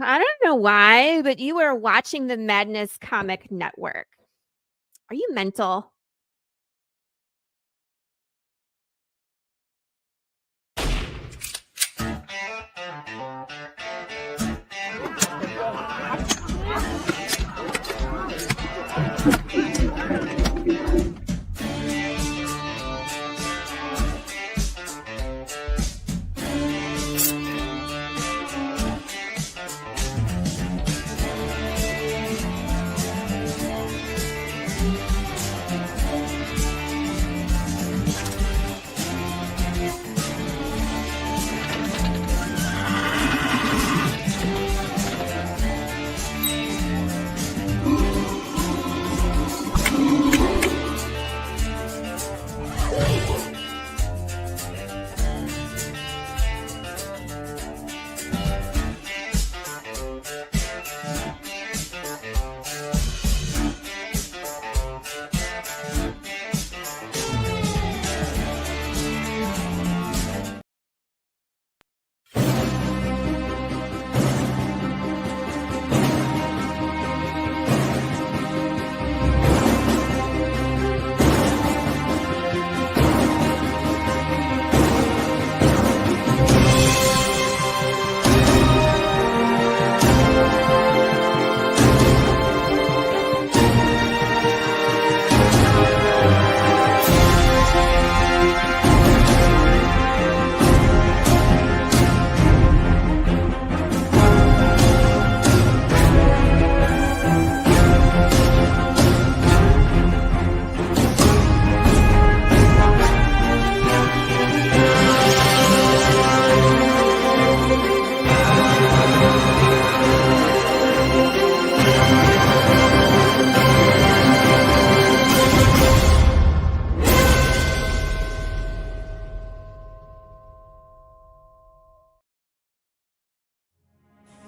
I don't know why, but you are watching the Madness Comic Network. Are you mental?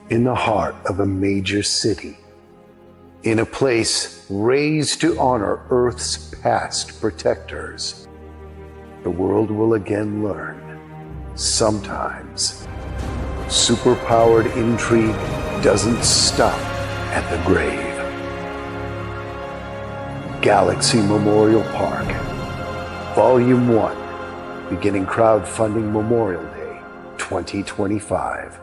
In the heart of a major city, in a place raised to honor Earth's past protectors, the world will again learn, sometimes, superpowered intrigue doesn't stop at the grave. Galaxy Memorial Park, Volume 1, beginning crowdfunding Memorial Day 2025.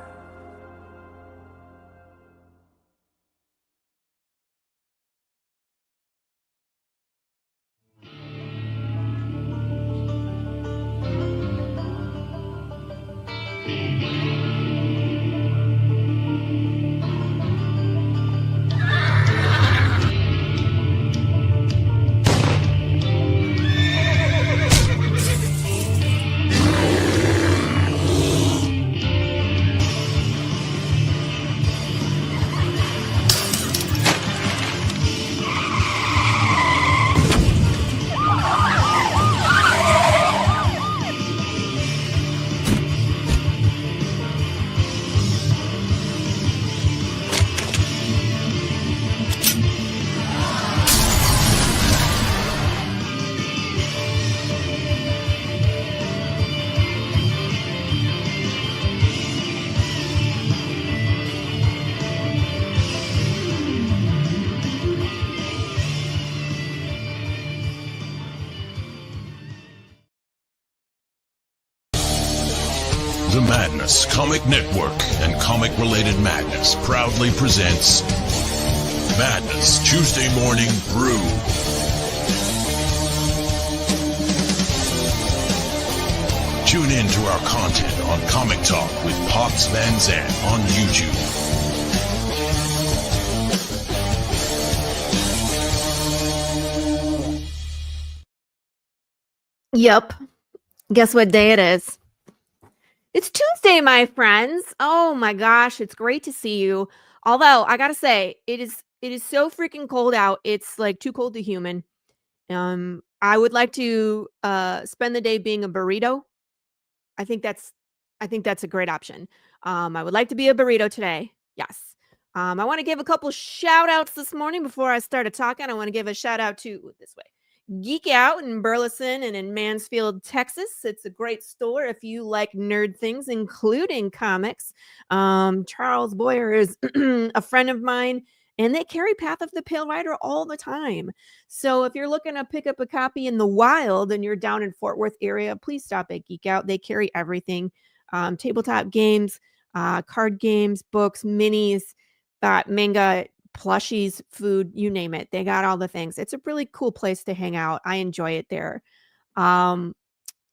The Madness Comic Network and comic-related madness proudly presents Madness Tuesday Morning Brew. Tune in to our content on Comic Talk with Pops Van Zant on YouTube. Yep. Guess what day it is? It's Tuesday, my friends. Oh my gosh, it's great to see you. Although I gotta say, it is so freaking cold out. It's like too cold to human. I would like to spend the day being a burrito. I think that's a great option. I would like to be a burrito today. Yes. I want to give a couple shout outs this morning before I started talking. I want to give a shout out to this way. Geek Out in Burleson and in Mansfield, Texas. It's a great store if you like nerd things, including comics. Charles Boyer is a friend of mine, and they carry Path of the Pale Rider all the time. So if you're looking to pick up a copy in the wild and you're down in Fort Worth area, please stop at Geek Out. They carry everything, tabletop games, card games, books, minis, manga, plushies, food, you name it. They got all the things. It's a really cool place to hang out. I enjoy it there.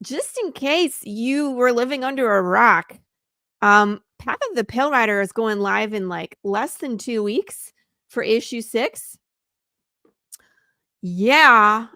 Just in case you were living under a rock, Path of the Pale Rider is going live in like less than 2 weeks for issue 6. Yeah.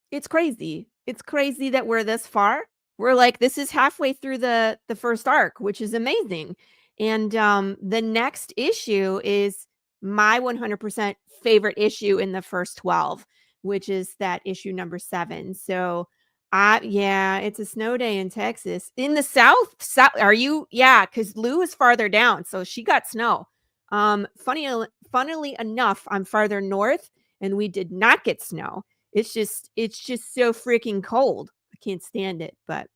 It's crazy. It's crazy that we're this far. We're like, this is halfway through the first arc, which is amazing. And the next issue is my 100% favorite issue in the first 12, which is that issue number 7. So yeah, it's a snow day in Texas. In the south, are you? Yeah, because Lou is farther down, so she got snow. Funnily enough, I'm farther north and we did not get snow. It's just so freaking cold. I can't stand it. But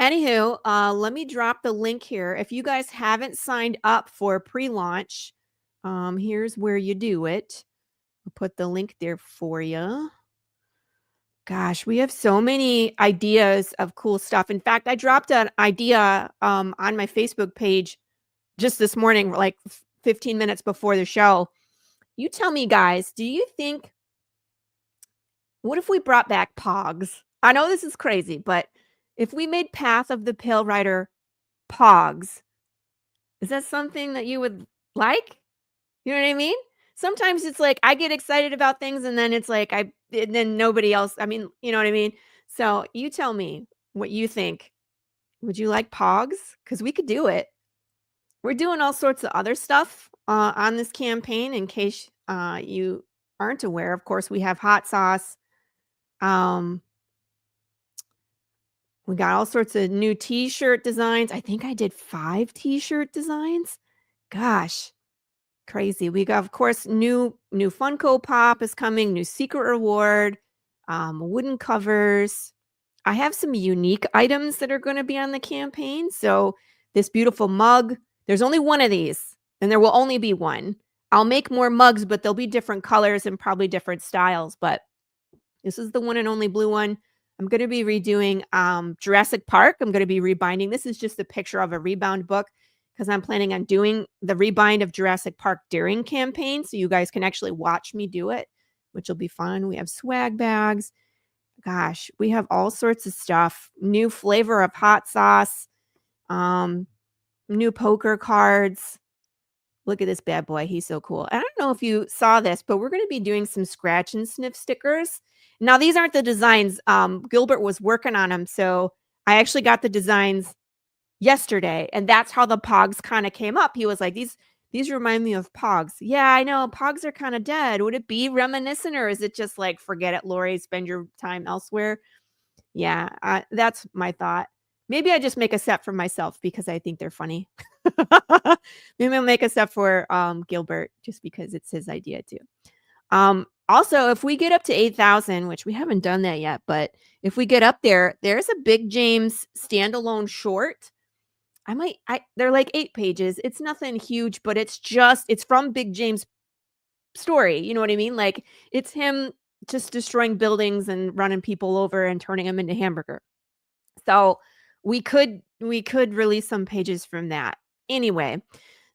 anywho, let me drop the link here. If you guys haven't signed up for pre-launch, here's where you do it. I'll put the link there for you. Gosh, we have so many ideas of cool stuff. In fact, I dropped an idea on my Facebook page just this morning, like 15 minutes before the show. You tell me, guys, do you think, what if we brought back Pogs? I know this is crazy, but if we made Path of the Pale Rider Pogs, is that something that you would like? You know what I mean? Sometimes it's like I get excited about things and then it's like and then nobody else. I mean, you know what I mean? So you tell me what you think. Would you like Pogs? Because we could do it. We're doing all sorts of other stuff on this campaign. In case you aren't aware, of course, we have hot sauce. We got all sorts of new t-shirt designs. I think I did 5 t-shirt designs. Gosh, crazy. We got, of course, new Funko Pop is coming, new secret reward, wooden covers. I have some unique items that are going to be on the campaign. So this beautiful mug, there's only one of these, and there will only be one. I'll make more mugs, but they'll be different colors and probably different styles. But this is the one and only blue one. I'm going to be redoing Jurassic Park. I'm going to be rebinding. This is just a picture of a rebound book because I'm planning on doing the rebind of Jurassic Park during campaign. So you guys can actually watch me do it, which will be fun. We have swag bags. Gosh, we have all sorts of stuff. New flavor of hot sauce. New poker cards. Look at this bad boy. He's so cool. I don't know if you saw this, but we're going to be doing some scratch and sniff stickers. Now, these aren't the designs. Gilbert was working on them. So I actually got the designs yesterday. And that's how the Pogs kind of came up. He was like, these remind me of Pogs. Yeah, I know. Pogs are kind of dead. Would it be reminiscent or is it just like, forget it, Laurie, spend your time elsewhere? Yeah, that's my thought. Maybe I just make a set for myself because I think they're funny. Maybe I'll make a set for Gilbert just because it's his idea too. Also, if we get up to 8,000, which we haven't done that yet, but if we get up there, there's a Big James standalone short. They're like 8 pages. It's nothing huge, but it's from Big James' story. You know what I mean? Like it's him just destroying buildings and running people over and turning them into hamburger. So we could release some pages from that. Anyway,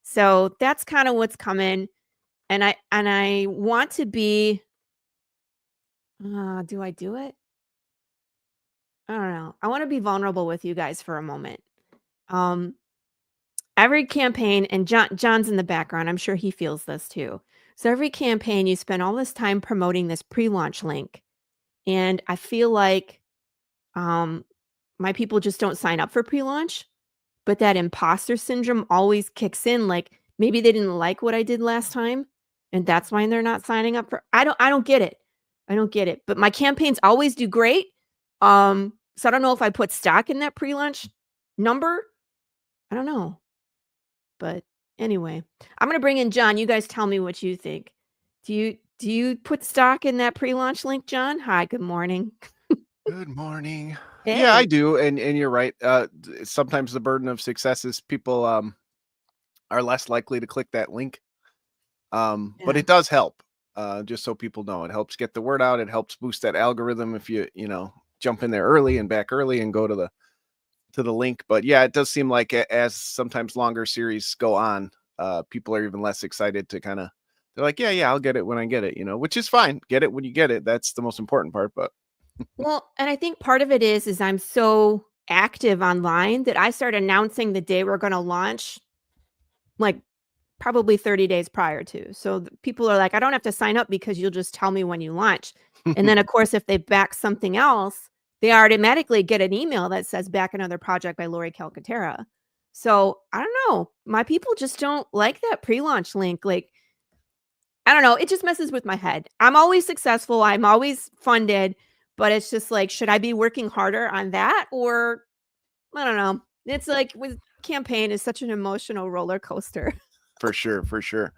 so that's kind of what's coming. And I want to be, do I do it? I don't know. I want to be vulnerable with you guys for a moment. Every campaign, and John's in the background, I'm sure he feels this too. So every campaign, you spend all this time promoting this pre-launch link. And I feel like my people just don't sign up for pre-launch, but that imposter syndrome always kicks in. Like maybe they didn't like what I did last time, and that's why they're not signing up for. I don't get it. I don't get it. But my campaigns always do great. So I don't know if I put stock in that pre-launch number. I don't know. But anyway, I'm gonna bring in John. You guys tell me what you think. Do Do you put stock in that pre-launch link, John? Hi, good morning. Good morning. Yeah, I Hey. do, and you're right. Sometimes the burden of success is people are less likely to click that link. But Yeah. it does help. Just so people know, it helps get the word out. It helps boost that algorithm if you know jump in there early and back early and go to the link. But yeah, it does seem like as sometimes longer series go on, people are even less excited to kind of. They're like, yeah, I'll get it when I get it, which is fine. Get it when you get it. That's the most important part. But Well, and I think part of it is I'm so active online that I start announcing the day we're gonna launch, like, probably 30 days prior to. So people are like, I don't have to sign up because you'll just tell me when you launch. And then, of course, if they back something else, they automatically get an email that says back another project by Laurie Calcaterra. So I don't know. My people just don't like that pre launch link. Like, I don't know. It just messes with my head. I'm always successful. I'm always funded, but it's just like, should I be working harder on that? Or I don't know. It's like with campaign is such an emotional roller coaster. For sure, for sure.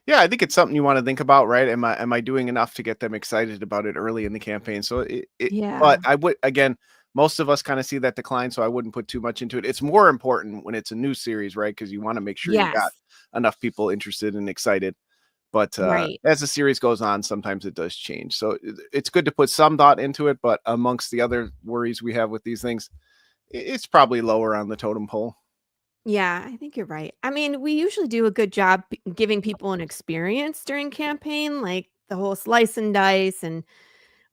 Yeah, I think it's something you want to think about, right? Am I doing enough to get them excited about it early in the campaign? So Yeah. but I would again, most of us kind of see that decline, so I wouldn't put too much into it. It's more important when it's a new series, right? Because you want to make sure you got Yes. enough people interested and excited. But Right. as the series goes on, sometimes it does change. So it's good to put some thought into it, but amongst the other worries we have with these things, it's probably lower on the totem pole. Yeah, I think you're right. I mean, we usually do a good job giving people an experience during campaign, like the whole slice and dice and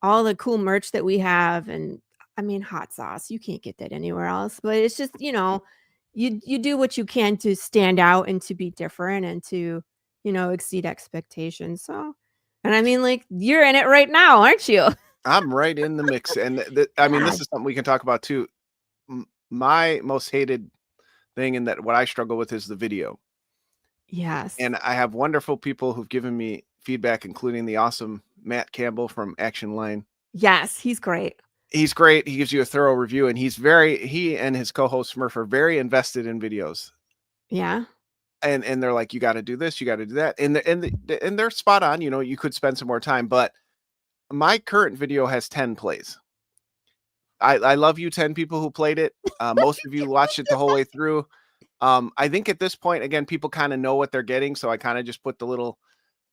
all the cool merch that we have. And I mean, hot sauce, you can't get that anywhere else. But it's just, you do what you can to stand out and to be different and to, exceed expectations. So, and I mean, like you're in it right now, aren't you? I'm right in the mix, and I mean, this God. is something we can talk about too. My most hated thing and that what I struggle with is the video. Yes. And I have wonderful people who've given me feedback, including the awesome Matt Campbell from Action Line. Yes, he's great. He's great. He gives you a thorough review, and he and his co-host Smurf are very invested in videos. Yeah. And they're like, you got to do this, you got to do that. And they're spot on. You could spend some more time, but my current video has 10 plays. I love you 10 people who played it. Most of you watched it the whole way through. I think at this point, again, people kind of know what they're getting. So I kind of just put the little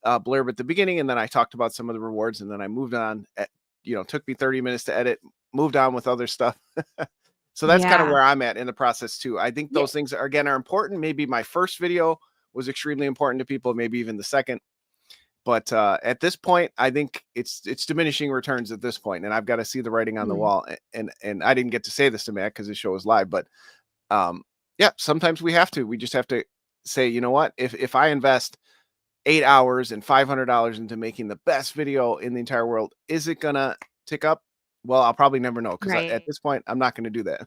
blurb at the beginning, and then I talked about some of the rewards, and then I moved on. Took me 30 minutes to edit, moved on with other stuff. So that's kind of Yeah. where I'm at in the process too. I think Yeah. those things are important. Maybe my first video was extremely important to people, maybe even the second. But at this point, I think it's diminishing returns at this point, and I've got to see the writing on the Mm. wall. And I didn't get to say this to Matt because the show was live, but yeah, sometimes we have to. We just have to say, you know what? If I invest 8 hours and $500 into making the best video in the entire world, is it gonna tick up? Well, I'll probably never know because at Right. this point, I'm not going to do that.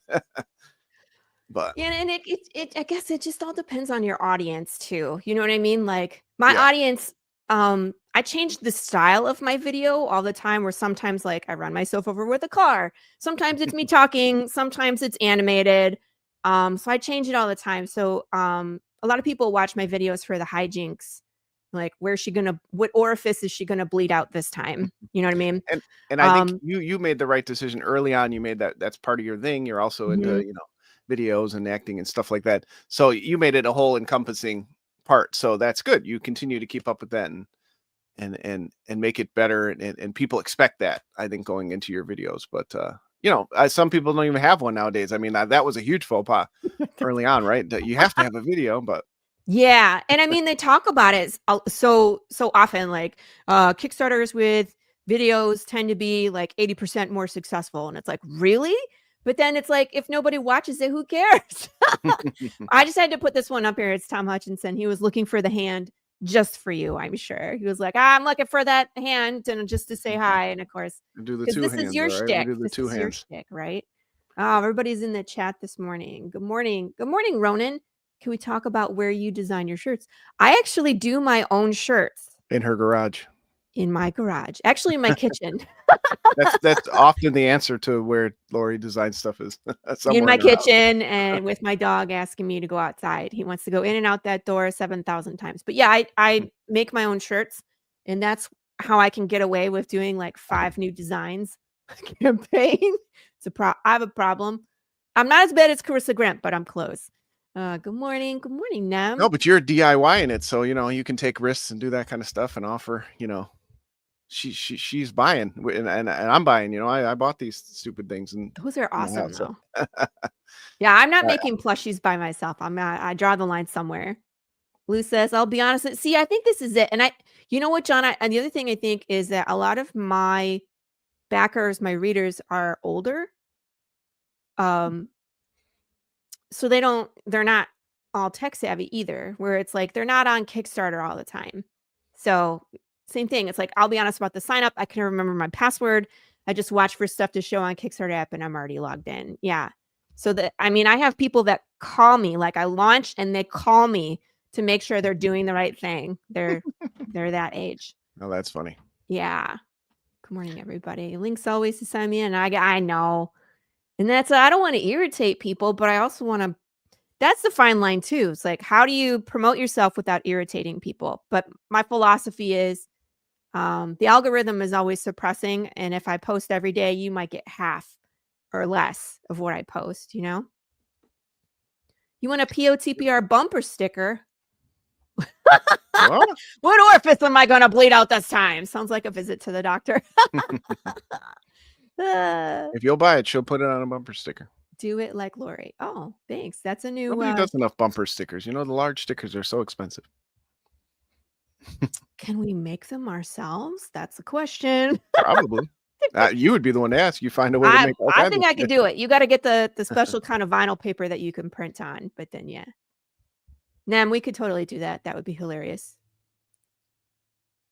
But Yeah, and it I guess it just all depends on your audience too. You know what I mean? Like my yeah, audience, I change the style of my video all the time where sometimes like I run myself over with a car. Sometimes it's me talking, sometimes it's animated. So I change it all the time. So a lot of people watch my videos for the hijinks. Like what orifice is she gonna bleed out this time? You know what I mean? and I think Um you made the right decision early on. You made that's part of your thing. You're also into mhm, videos and acting and stuff like that. So you made it a whole encompassing part. So that's good. You continue to keep up with that and make it better. And people expect that, I think, going into your videos. But some people don't even have one nowadays. I mean, that was a huge faux pas early on, right? That you have to have a video, but Yeah, and I mean, they talk about it so often, like, Kickstarters with videos tend to be, like, 80% more successful, and it's like, "Really?" But then it's like, if nobody watches it, who cares? I just had to put this one up here, it's Tom Hutchinson, he was looking for the hand just for you, I'm sure. He was like, "I'm looking for that hand and just to say hi," and of course, do the because two this is hands, your all right? We shtick, do the this two is your hands. shtick, right? Oh, everybody's in the chat this morning. Good morning. Good morning, Ronan. Can we talk about where you design your shirts? I actually do my own shirts In her garage. in my garage, actually in my kitchen. That's often the answer to where Laurie designs stuff is In somewhere my in her house. kitchen and with my dog asking me to go outside. He wants to go in and out that door 7,000 times. But yeah, I make my own shirts, and that's how I can get away with doing like 5 new designs campaign. I have a problem. I'm not as bad as Corissa Grant, but I'm close. Good morning, Nam. No, but you're DIYing it, so you can take risks and do that kind of stuff and offer. She's buying, and I'm buying. I bought these stupid things, and Those are awesome so. though. Yeah, I'm not making plushies by myself. I draw the line somewhere. Lou says, I'll be honest. See, I think this is it. And you know what, John? And the other thing I think is that a lot of my backers, my readers are older. So they're not all tech savvy either, where it's like they're not on Kickstarter all the time. So same thing. It's like, I'll be honest about the sign up. I can remember my password. I just watch for stuff to show on Kickstarter app and I'm already logged in. Yeah. So I have people that call me, like I launch and they call me to make sure they're doing the right thing. They're that age. Oh, that's funny. Yeah. Good morning, everybody. Links always to sign me in. I know. And I don't want to irritate people, but I also want to, that's the fine line too. It's like, how do you promote yourself without irritating people? But my philosophy is the algorithm is always suppressing. And if I post every day, you might get half or less of what I post, You want a POTPR bumper sticker? What orifice am I going to bleed out this time? Sounds like a visit to the doctor. If you'll buy it, she'll put it on a bumper sticker. Do it like Laurie. Oh, thanks. That's a new. Nobody does enough bumper stickers. The large stickers are so expensive. Can we make them ourselves? That's the question. Probably. You would be the one to ask. You find a way to make. I think I could do it. You got to get the special kind of vinyl paper that you can print on. But then, yeah. Nam, we could totally do that. That would be hilarious.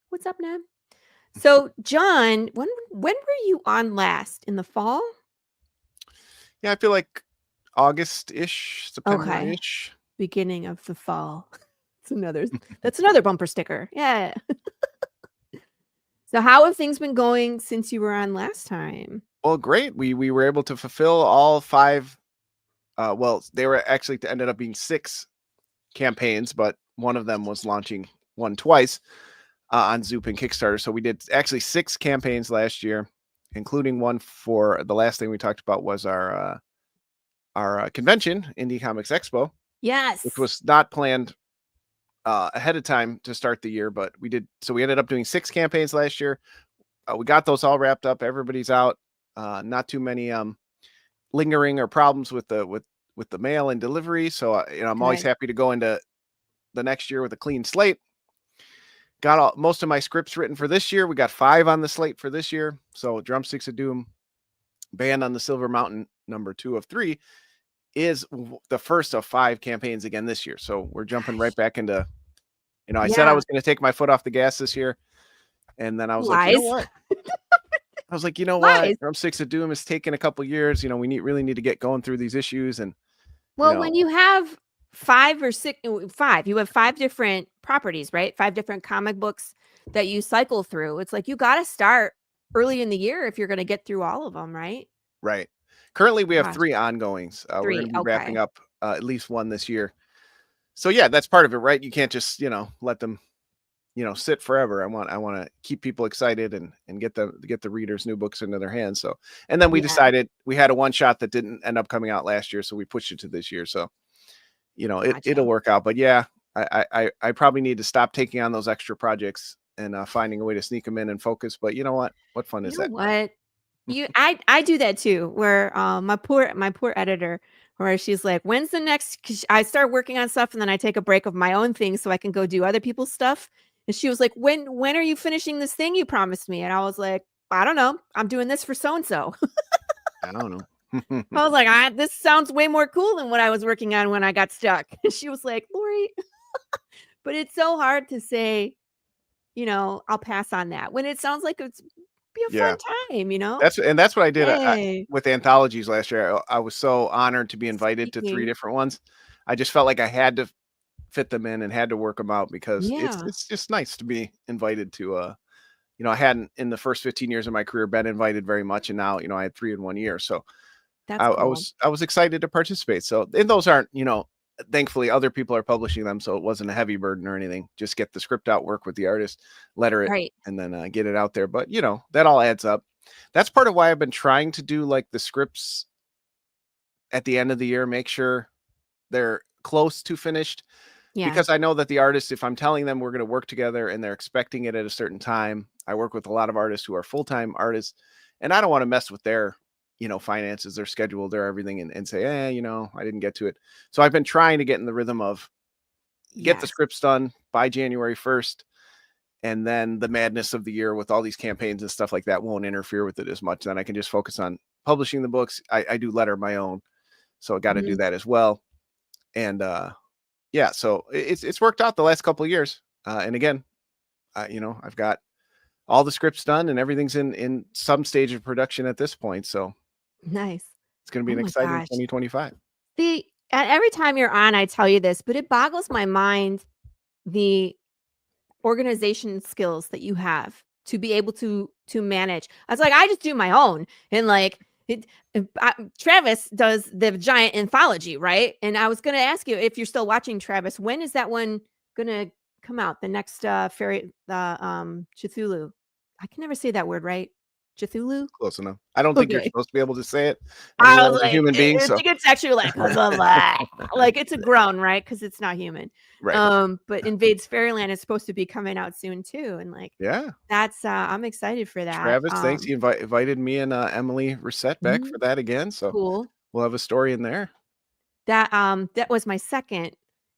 What's up, Nam? So, John, when were you on last? In the fall? Yeah, I feel like August-ish, September-ish. Okay. Beginning of the fall. That's another bumper sticker. Yeah. So how have things been going since you were on last time? Well, great. We were able to fulfill all 5. They were actually ended up being 6 campaigns, but one of them was launching one twice on Zoop and Kickstarter. So we did actually 6 campaigns last year, including one for the last thing we talked about was our convention, Indie Comics Expo. Yes. Which was not planned ahead of time to start the year, but we did. So we ended up doing 6 campaigns last year. We got those all wrapped up. Everybody's out. Not too many lingering or problems with the mail and delivery. So I'm always happy to go into the next year with a clean slate. Got most of my scripts written for this year. We got 5 on the slate for this year. So Drumsticks of Doom, Band on the Silver Mountain, number 2 of 3, is the first of 5 campaigns again this year. So we're jumping right back into, I said I was going to take my foot off the gas this year. And then I was like, you know what? I was like, you know what? Drumsticks of Doom is taking a couple years. We really need to get going through these issues. And when you have 5 or 6, 5, you have 5 different properties, right? 5 different comic books that you cycle through. It's like you got to start early in the year if you're going to get through all of them, right? Right. Currently, we have 3 ongoings. We're going to be wrapping up at least one this year. So yeah, that's part of it, right? You can't just let them sit forever. I want to keep people excited and get the readers new books into their hands. So, and then we decided we had a one shot that didn't end up coming out last year, so we pushed it to this year. So it'll work out. But yeah, I probably need to stop taking on those extra projects and finding a way to sneak them in and focus. But you know what fun is that? What I do that too, where my poor editor, where she's like, when's the next, 'cause I start working on stuff and then I take a break of my own thing so I can go do other people's stuff. And she was like, when are you finishing this thing you promised me? And I was like, I don't know. I'm doing this for so-and-so. I don't know. I was like, this sounds way more cool than what I was working on when I got stuck. And she was like, Laurie, but it's so hard to say, I'll pass on that when it sounds like it's be a fun time, That's what I did with anthologies last year. I was so honored to be invited to 3 different ones. I just felt like I had to fit them in and had to work them out because it's just nice to be invited to I hadn't in the first 15 years of my career been invited very much, and now I had 3 in 1 year, so I was excited to participate. So, and those aren't thankfully other people are publishing them, so it wasn't a heavy burden or anything. Just get the script out, work with the artist, letter it, Right. and then get it out there. But that all adds up. That's part of why I've been trying to do like the scripts at the end of the year, make sure they're close to finished. Yeah. Because I know that the artists, if I'm telling them we're going to work together and they're expecting it at a certain time, I work with a lot of artists who are full-time artists, and I don't want to mess with their finances, their schedule, their everything, and say, I didn't get to it. So I've been trying to get in the rhythm of get the scripts done by January 1st. And then the madness of the year with all these campaigns and stuff like that won't interfere with it as much. Then I can just focus on publishing the books. I do letter my own, so I got to do that as well. And so it's worked out the last couple of years. And again, I've got all the scripts done and everything's in some stage of production at this point. So nice. It's going to be an exciting 2025. See, every time you're on, I tell you this, but it boggles my mind the organization skills that you have to be able to manage. I was like, I just do my own, and like Travis does the giant anthology, right? And I was going to ask you if you're still watching, Travis, when is that one going to come out? The next fairy, Cthulhu. I can never say that word right. Cthulhu? Close enough. I don't think you're supposed to be able to say it. I was like, a human being. I think it's actually like, like it's a groan, right? Because it's not human. Right. But Invades Fairyland is supposed to be coming out soon too, and like, that's I'm excited for that. Travis, thanks. You invited me and Emily Reset back for that again, so cool. We'll have a story in there. That was my second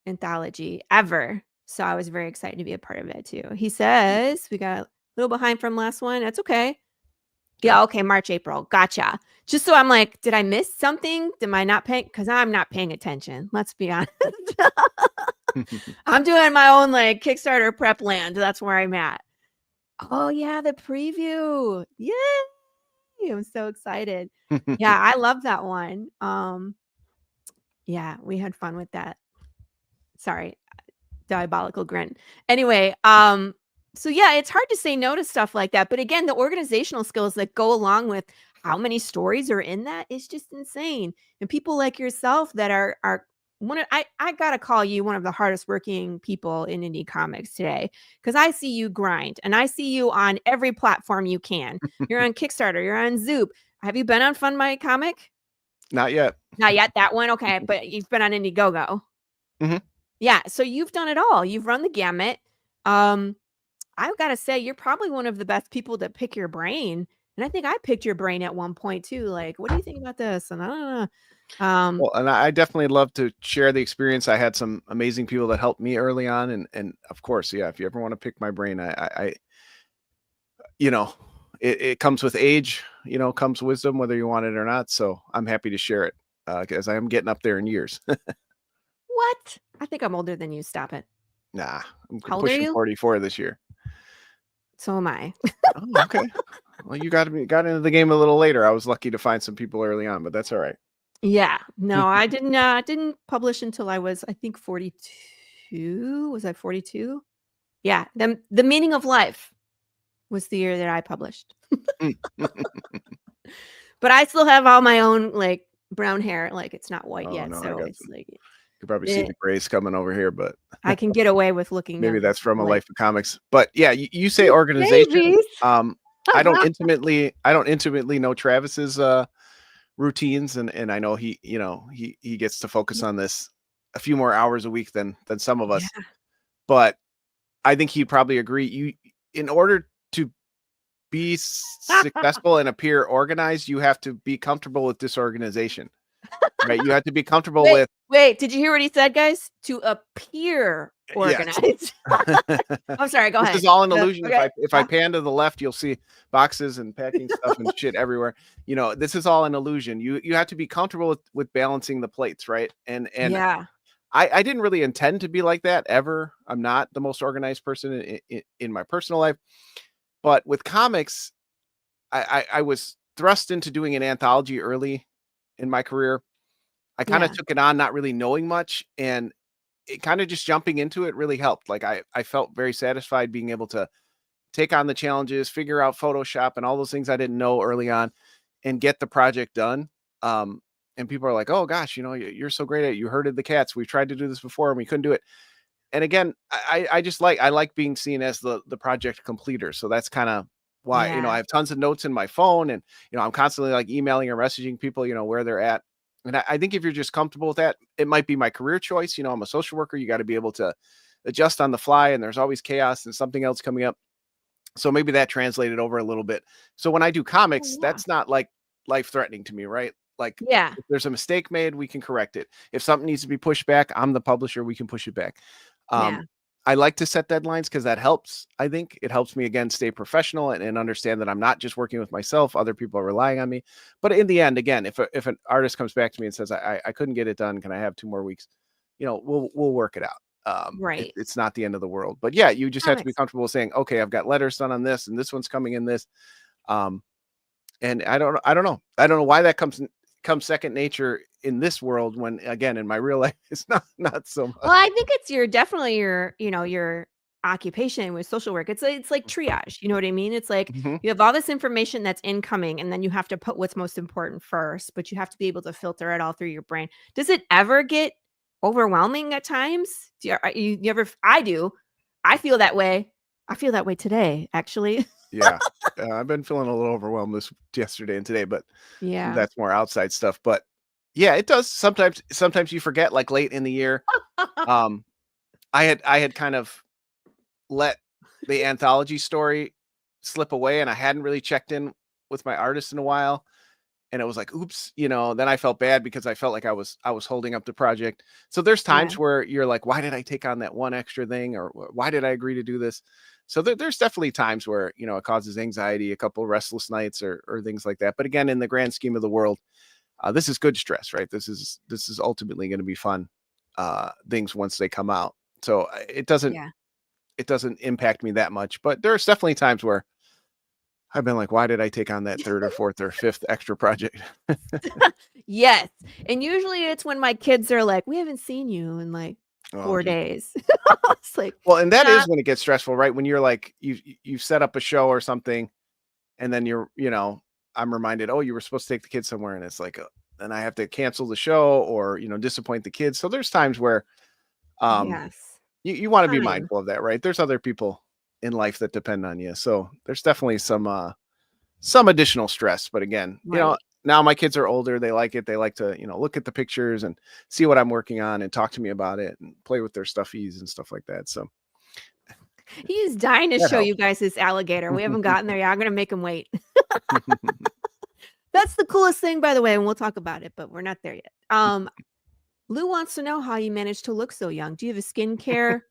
anthology ever, so I was very excited to be a part of it too. He says we got a little behind from last one. That's okay. Yeah, okay, March, April. Gotcha. Just so I'm like, did I miss something? Am I not paying? Because I'm not paying attention. Let's be honest. I'm doing my own like Kickstarter prep land. That's where I'm at. Oh yeah, the preview. Yay! I'm so excited. Yeah, I love that one. Yeah, we had fun with that. Sorry, diabolical grin. Anyway, so yeah, it's hard to say no to stuff like that. But again, the organizational skills that go along with how many stories are in that is just insane. And people like yourself that are one of, I gotta call you one of the hardest working people in indie comics today, because I see you grind and I see you on every platform you can. You're on Kickstarter, you're on Zoop. Have you been on Fund My Comic? Not yet. Not yet. That one, okay, but you've been on Indiegogo. Mm-hmm. Yeah, so you've done it all. You've run the gamut. I've got to say, you're probably one of the best people to pick your brain. And I think I picked your brain at one point too. Like, what do you think about this? And I don't know. Well, and I definitely love to share the experience. I had some amazing people that helped me early on. And of course, yeah, if you ever want to pick my brain, it comes with age, comes wisdom, whether you want it or not. So I'm happy to share it because I am getting up there in years. What? I think I'm older than you. Stop it. Nah, I'm How old are pushing you? 44 this year. So am I. Oh, okay. Well, you got into the game a little later. I was lucky to find some people early on, but that's all right. Yeah. No, I didn't publish until I was, I think, 42. Was I 42? Yeah. The Meaning of Life was the year that I published. But I still have all my own like brown hair. Like it's not white yet. No, So it's like you could probably see the grays coming over here, but I can get away with looking. Maybe that's from A Life of Comics. But yeah, you say organization. I don't intimately know Travis's routines, and I know he gets to focus on this a few more hours a week than some of us. Yeah. But I think he'd probably agree. In order to be successful and appear organized, you have to be comfortable with disorganization. Right? You have to be comfortable with. Wait, did you hear what he said, guys? To appear organized. Yes. I'm sorry, go ahead. This is all an illusion. Okay. If I pan to the left, you'll see boxes and packing stuff and shit everywhere. This is all an illusion. You have to be comfortable with balancing the plates, right? And yeah. I didn't really intend to be like that ever. I'm not the most organized person in my personal life. But with comics, I was thrust into doing an anthology early in my career. I kind of took it on, not really knowing much, and it kind of just jumping into it really helped. Like I felt very satisfied being able to take on the challenges, figure out Photoshop and all those things I didn't know early on, and get the project done. and people are like, oh gosh, you're so great at it. You herded the cats. We've tried to do this before and we couldn't do it. And again, I just like being seen as the project completer. So that's kind of why, Yeah. I have tons of notes in my phone, and, I'm constantly like emailing or messaging people, where they're at. And I think if you're just comfortable with that, it might be my career choice. I'm a social worker. You got to be able to adjust on the fly, and there's always chaos and something else coming up. So maybe that translated over a little bit. So when I do comics, yeah. that's not like life threatening to me, right? Like, Yeah. if there's a mistake made, we can correct it. If something needs to be pushed back, I'm the publisher. We can push it back. Yeah. I like to set deadlines because that helps. I think it helps me, again, stay professional and understand that I'm not just working with myself. Other people are relying on me. But in the end, again, if an artist comes back to me and says, I couldn't get it done, can I have 2 more weeks? We'll work it out. Right. It's not the end of the world. But yeah, you just have to be Comics. comfortable saying, okay, I've got letters done on this, and this one's coming in this. And I don't know why that comes second nature in this world, when, again, in my real life, it's not so much. Well, I think it's definitely your occupation with social work. It's like triage. You know what I mean? It's like Mhm. you have all this information that's incoming, and then you have to put what's most important first, but you have to be able to filter it all through your brain. Does it ever get overwhelming at times? Do you ever? I do. I feel that way. I feel that way today, actually. Yeah. I've been feeling a little overwhelmed yesterday and today, but Yeah. that's more outside stuff. But yeah, it does. Sometimes you forget, like late in the year. I had kind of let the anthology story slip away, and I hadn't really checked in with my artist in a while. And it was like, oops, then I felt bad because I felt like I was holding up the project. So there's times Yeah. where you're like, why did I take on that one extra thing? Or why did I agree to do this? So there's definitely times where, it causes anxiety, a couple restless nights or things like that. But again, in the grand scheme of the world, this is good stress, right? This is ultimately going to be fun things once they come out. So it doesn't impact me that much. But there's definitely times where I've been like, why did I take on that 3rd or 4th or 5th extra project? Yes. And usually it's when my kids are like, we haven't seen you in like 4 geez. days. It's like, Well, and that yeah. is when it gets stressful, right? When you're like, you set up a show or something, and then I'm reminded, oh, you were supposed to take the kids somewhere, and it's like, then I have to cancel the show or, disappoint the kids. So there's times where Yes. you want to be Time. mindful of that, right? There's other people in life that depend on you. So there's definitely some additional stress. But again, Right. now my kids are older. They like it. They like to, look at the pictures and see what I'm working on and talk to me about it and play with their stuffies and stuff like that. So He's dying to that show helps. you guys his alligator. We haven't gotten there yet. I'm going to make him wait. That's the coolest thing, by the way, and we'll talk about it, but we're not there yet. Lou wants to know how you managed to look so young. Do you have a skincare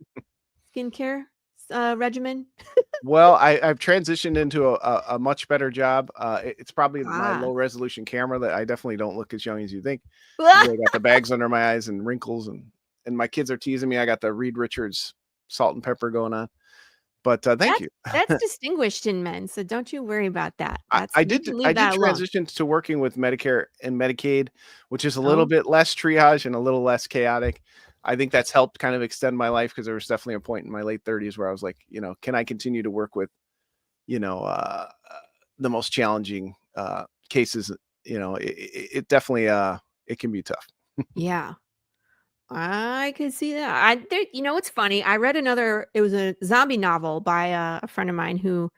regimen? Well, I've transitioned into a much better job. It's probably my Ah. low resolution camera that I definitely don't look as young as you think. I got the bags under my eyes and wrinkles, and my kids are teasing me. I got the Reed Richards salt and pepper going on. But thank you. That's distinguished in men, so don't you worry about that. I You did can leave that alone. transition to working with Medicare and Medicaid, which is a little Oh. bit less triage and a little less chaotic. I think that's helped kind of extend my life, because there was definitely a point in my late 30s where I was like, can I continue to work with, the most challenging cases? It definitely it can be tough. Yeah. I could see that. It's funny. I read it was a zombie novel by a friend of mine who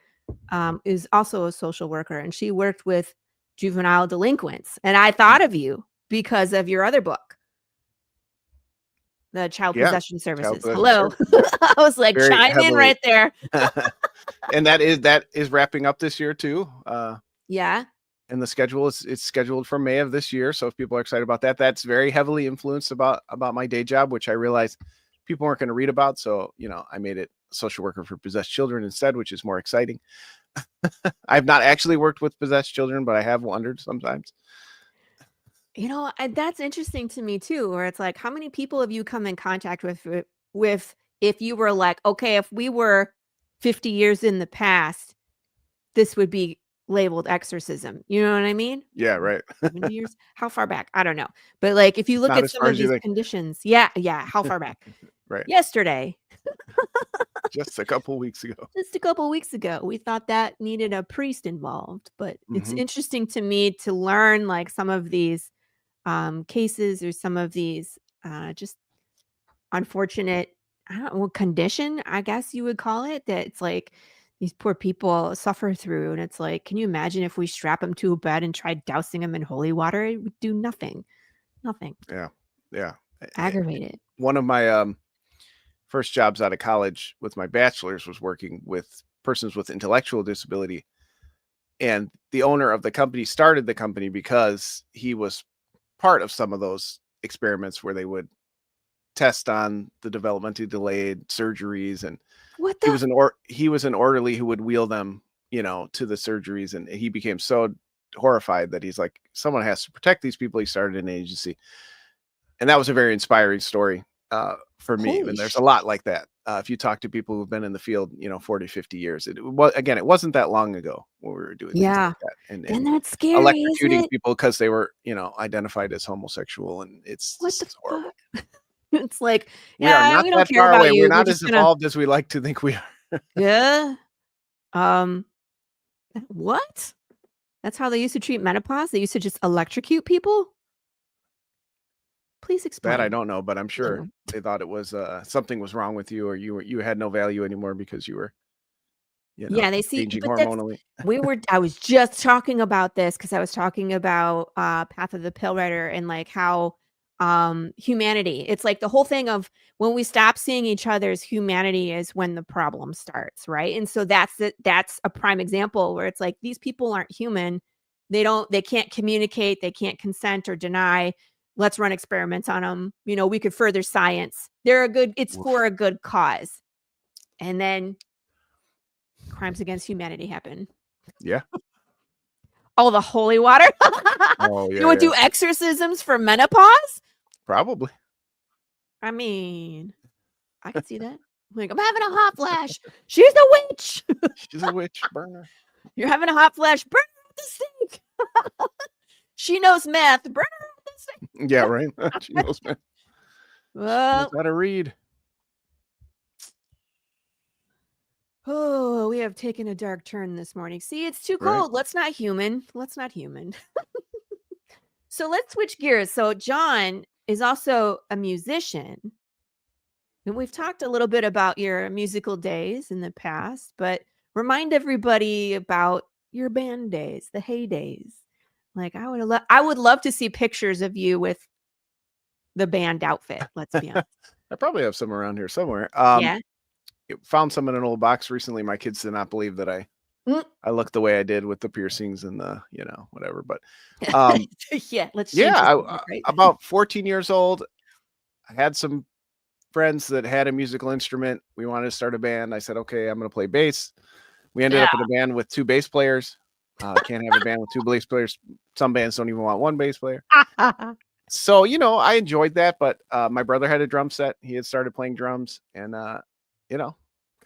is also a social worker, and she worked with juvenile delinquents. And I thought of you because of your other book, the Child Yeah, Possession Services. possession Hello. services, I was like, very chime in heavily. right there. And that is wrapping up this year too. Yeah. And the schedule it's scheduled for May of this year. So if people are excited about that, that's very heavily influenced about my day job, which I realized people weren't going to read about. So, I made it social worker for possessed children instead, which is more exciting. I've not actually worked with possessed children, but I have wondered sometimes. That's interesting to me too, where it's like, how many people have you come in contact with if you were like, okay, if we were 50 years in the past, this would be labeled exorcism. You know what I mean? Yeah, right. 70 years? How far back? I don't know. But like, if you look Not at as some far of as you these think. conditions, yeah. How far back? Right. Yesterday, Just a couple weeks ago. just a couple weeks ago, we thought that needed a priest involved. But it's Mhm. interesting to me to learn like some of these cases or some of these just unfortunate, I don't know, condition, I guess you would call it, that it's like these poor people suffer through. And it's like, can you imagine if we strap them to a bed and tried dousing them in holy water? It would do nothing. Nothing. Yeah. Yeah. Aggravated. One of my first jobs out of college with my bachelor's was working with persons with intellectual disability. And the owner of the company started the company because he was part of some of those experiments where they would test on the developmentally delayed surgeries. And What he the? was an orderly who would wheel them, to the surgeries. And he became so horrified that he's like, someone has to protect these people. He started an agency. And that was a very inspiring story for me. Holy And there's shit. a lot like that. If you talk to people who've been in the field, 40, 50 years, it wasn't that long ago when we were doing things Yeah. like that. And And that's scary, isn't electrocuting it? people because they were, identified as homosexual. And it's What the horrible. fuck? It's like, We are yeah, not we don't that care far about away. We're you. We're not as just gonna, evolved as we like to think we are. yeah. Um, what? That's how they used to treat menopause? They used to just electrocute people? Please That I explain. don't know, but I'm sure No. they thought it was something was wrong with you, or you had no value anymore because you were, Yeah, they see, changing but that's, hormonally. I was just talking about this because I was talking about Path of the Pill Rider and like how humanity, it's like the whole thing of when we stop seeing each other as humanity is when the problem starts, right? And so that's a prime example where it's like these people aren't human. They can't communicate, they can't consent or deny. Let's run experiments on them. We could further science. It's Oof. for a good cause. And then crimes against humanity happen. Yeah. Oh, the holy water. Oh, You yeah, would yeah. do exorcisms for menopause? Probably. I mean, I could see that. Like, I'm having a hot flash. She's a witch. She's a witch burner. You're having a hot flash. Burn her at the stake. She knows math. Burn her at the stake. Yeah, right. She knows, man. She knows Well, how to read. oh, we have taken a dark turn this morning. See, it's too Right. cold. Let's not human. So let's switch gears. So Jon is also a musician. And we've talked a little bit about your musical days in the past, but remind everybody about your band days, the heydays. Like I would love to see pictures of you with the band outfit. Let's be honest. I probably have some around here somewhere. Yeah. Found some in an old box recently. My kids did not believe that I Mm. looked the way I did with the piercings and the, whatever. But Yeah. Let's change yeah, the I, subject, right? about 14 years old, I had some friends that had a musical instrument. We wanted to start a band. I said, okay, I'm going to play bass. We ended up in a band with 2 bass players. Can't have a band with 2 bass players. Some bands don't even want 1 bass player. So, I enjoyed that, but my brother had a drum set. He had started playing drums and,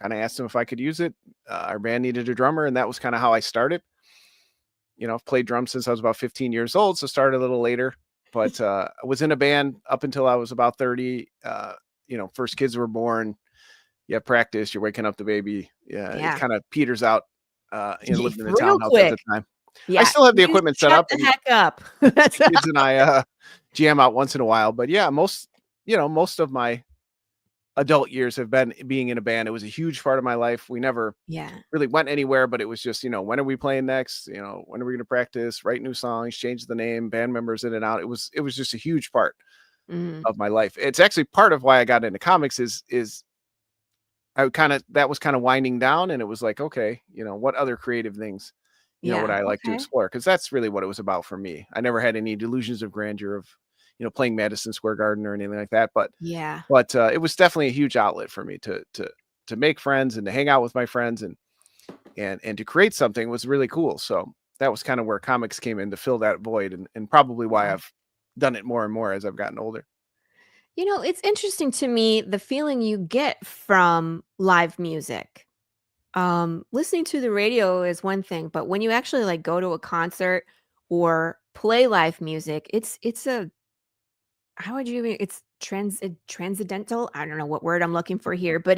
kind of asked him if I could use it. Our band needed a drummer, and that was kind of how I started. I've played drums since I was about 15 years old, so started a little later, but I was in a band up until I was about 30. First kids were born. You have practice, you're waking up the baby. Yeah. It kind of peters out, living in the Real townhouse at the quick. time. Yeah. I still have the You equipment set shut up. the And heck up. the kids and I jam out once in a while, but yeah, most of my adult years have been being in a band. It was a huge part of my life. We never Yeah. really went anywhere, but it was just, when are we playing next? When are we going to practice, write new songs, change the name, band members in and out. It was just a huge part Mm. of my life. It's actually part of why I got into comics is that was kind of winding down, and it was like, okay, what other creative things, would I like to Okay. explore? Because that's really what it was about for me. I never had any delusions of grandeur of, playing Madison Square Garden or anything like that. But Yeah. it was definitely a huge outlet for me to make friends and to hang out with my friends and to create something was really cool. So that was kind of where comics came in to fill that void, and probably why Yeah. I've done it more and more as I've gotten older. It's interesting to me the feeling you get from live music. Listening to the radio is one thing, but when you actually like go to a concert or play live music, it's a how would you even it's transcendental. I don't know what word I'm looking for here, but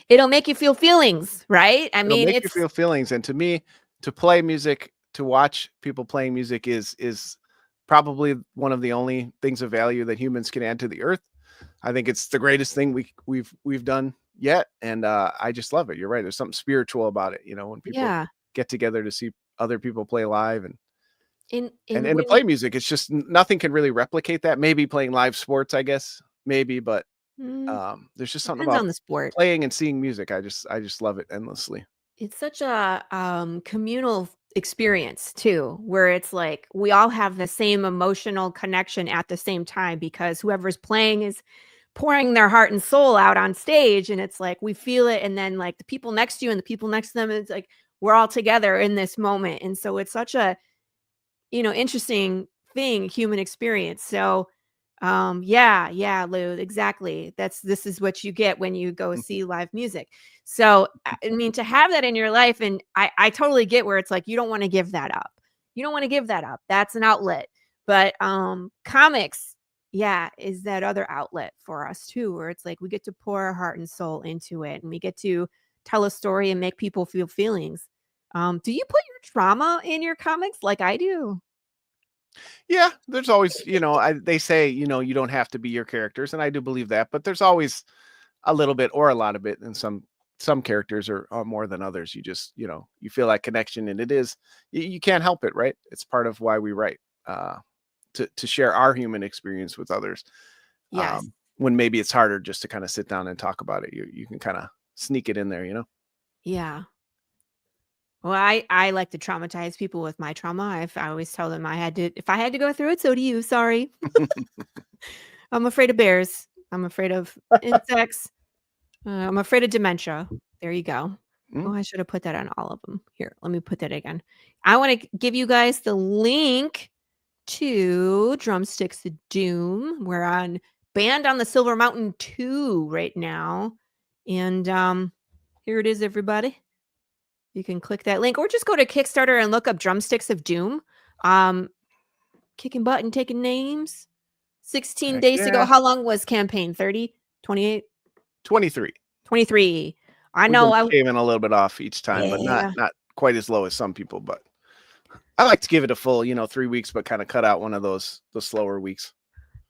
it'll make you feel feelings, right? I It'll mean, make you feel feelings, and to me, to play music, to watch people playing music is probably one of the only things of value that humans can add to the earth. I think it's the greatest thing we've done yet, and I just love it. You're right. There's something spiritual about it, when people Yeah. get together to see other people play live and In to when play music. It's just nothing can really replicate that. Maybe playing live sports, I guess, maybe, but mm, there's just something depends about on the sport. playing and seeing music. I just love it endlessly. It's such a communal experience too, where it's like we all have the same emotional connection at the same time because whoever's playing is pouring their heart and soul out on stage, and it's like we feel it, and then like the people next to you and the people next to them, it's like we're all together in this moment, and so it's such a interesting thing, human experience. So, yeah, Lou, exactly. This is what you get when you go see live music. So, I mean, to have that in your life, and I totally get where it's like you don't want to give that up. You don't want to give that up. That's an outlet. But comics, yeah, is that other outlet for us too, where it's like we get to pour our heart and soul into it, and we get to tell a story and make people feel feelings. Do you put your trauma in your comics like I do? Yeah, there's always, they say, you don't have to be your characters, and I do believe that, but there's always a little bit or a lot of it, and some characters are more than others. You just, you feel that connection, and it is you can't help it, right? It's part of why we write, to share our human experience with others. Yes. When maybe it's harder just to kind of sit down and talk about it, you can kind of sneak it in there, Yeah. Well, I like to traumatize people with my trauma. I always tell them if I had to go through it, so do you. Sorry. I'm afraid of bears. I'm afraid of insects. I'm afraid of dementia. There you go. Oh, Mm. I should have put that on all of them. Here, let me put that again. I want to give you guys the link to Drumsticks of Doom. We're on Band on the Silver Mountain 2 right now. And here it is, everybody. You can click that link or just go to Kickstarter and look up Drumsticks of Doom. Kicking butt and taking names. 16 Heck days to go. yeah. How long was campaign? 30? 28? 23. 23. I We've know. been shaving a little bit off each time, but not Yeah. quite as low as some people. But I like to give it a full, 3 weeks, but kind of cut out one of the slower weeks.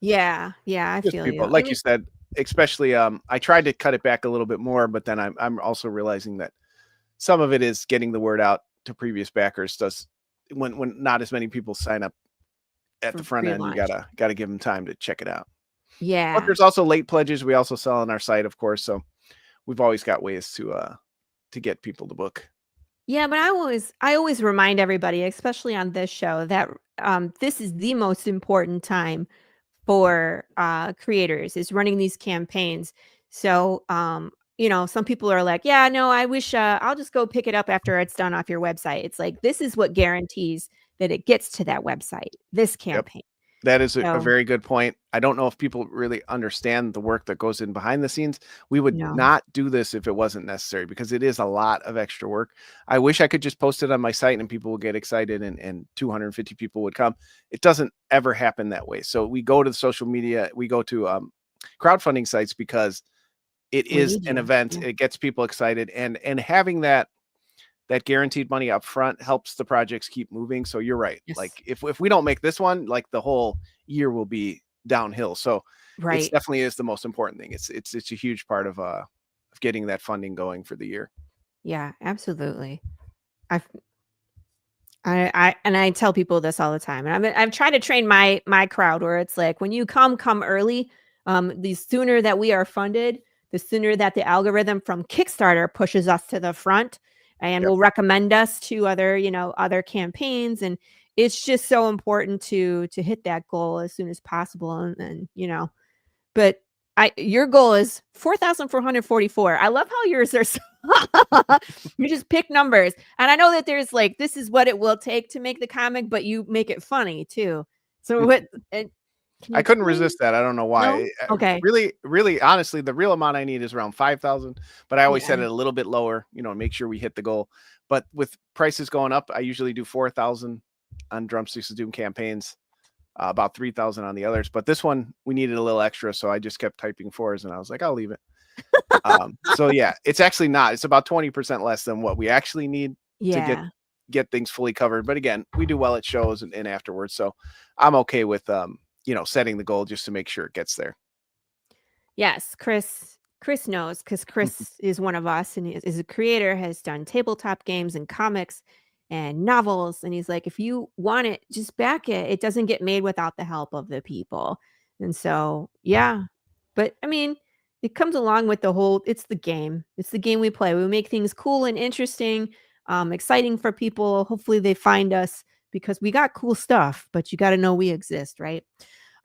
Yeah. I Just feel people, you. like you said, especially I tried to cut it back a little bit more, but then I'm also realizing that some of it is getting the word out to previous backers. Does when not as many people sign up at the front end, you pre-launch. gotta give them time to check it out. But Yeah. there's also late pledges. We also sell on our site, of course. So we've always got ways to get people to book. Yeah, but I always remind everybody, especially on this show, that this is the most important time for creators is running these campaigns. So some people are like, yeah, no, I wish I'll just go pick it up after it's done off your website. It's like this is what guarantees that it gets to that website, this Yep. campaign. That is a So, very good point. I don't know if people really understand the work that goes in behind the scenes. We would no. not do this if it wasn't necessary because it is a lot of extra work. I wish I could just post it on my site and people would get excited and 250 people would come. It doesn't ever happen that way. So we go to the social media, we go to crowdfunding sites because it We is need an you. event. Yeah. It gets people excited and having that guaranteed money up front helps the projects keep moving. So you're right. Yes. Like if we don't make this one, like the whole year will be downhill. So it's Right. definitely is the most important thing. It's a huge part of getting that funding going for the year. Yeah, absolutely. I tell people this all the time, and I'm trying to train my crowd where it's like when you come early. The sooner that we are funded, the sooner that the algorithm from Kickstarter pushes us to the front and Yep. will recommend us to other campaigns, and it's just so important to hit that goal as soon as possible, and but your goal is 4,444. I love how yours are. You just pick numbers, and I know that there's like this is what it will take to make the comic, but you make it funny too. So what? I couldn't resist that. I don't know why. No? Okay. Really, really, honestly, the real amount I need is around 5,000. But I always set Yeah. it a little bit lower, make sure we hit the goal. But with prices going up, I usually do 4,000 on Drumsticks of Doom campaigns. About 3,000 on the others, but this one we needed a little extra, so I just kept typing fours, and I was like, I'll leave it. So yeah, it's actually not. It's about 20% less than what we actually need to Yeah. get things fully covered. But again, we do well at shows and afterwards. So I'm okay with, setting the goal just to make sure it gets there. Yes, Chris knows, because Chris is one of us and is a creator, has done tabletop games and comics and novels. And he's like, if you want it, just back it. It doesn't get made without the help of the people. And so, yeah. But I mean, it comes along with the whole, it's the game. It's the game we play. We make things cool and interesting, exciting for people. Hopefully they find us because we got cool stuff, but you got to know we exist, right?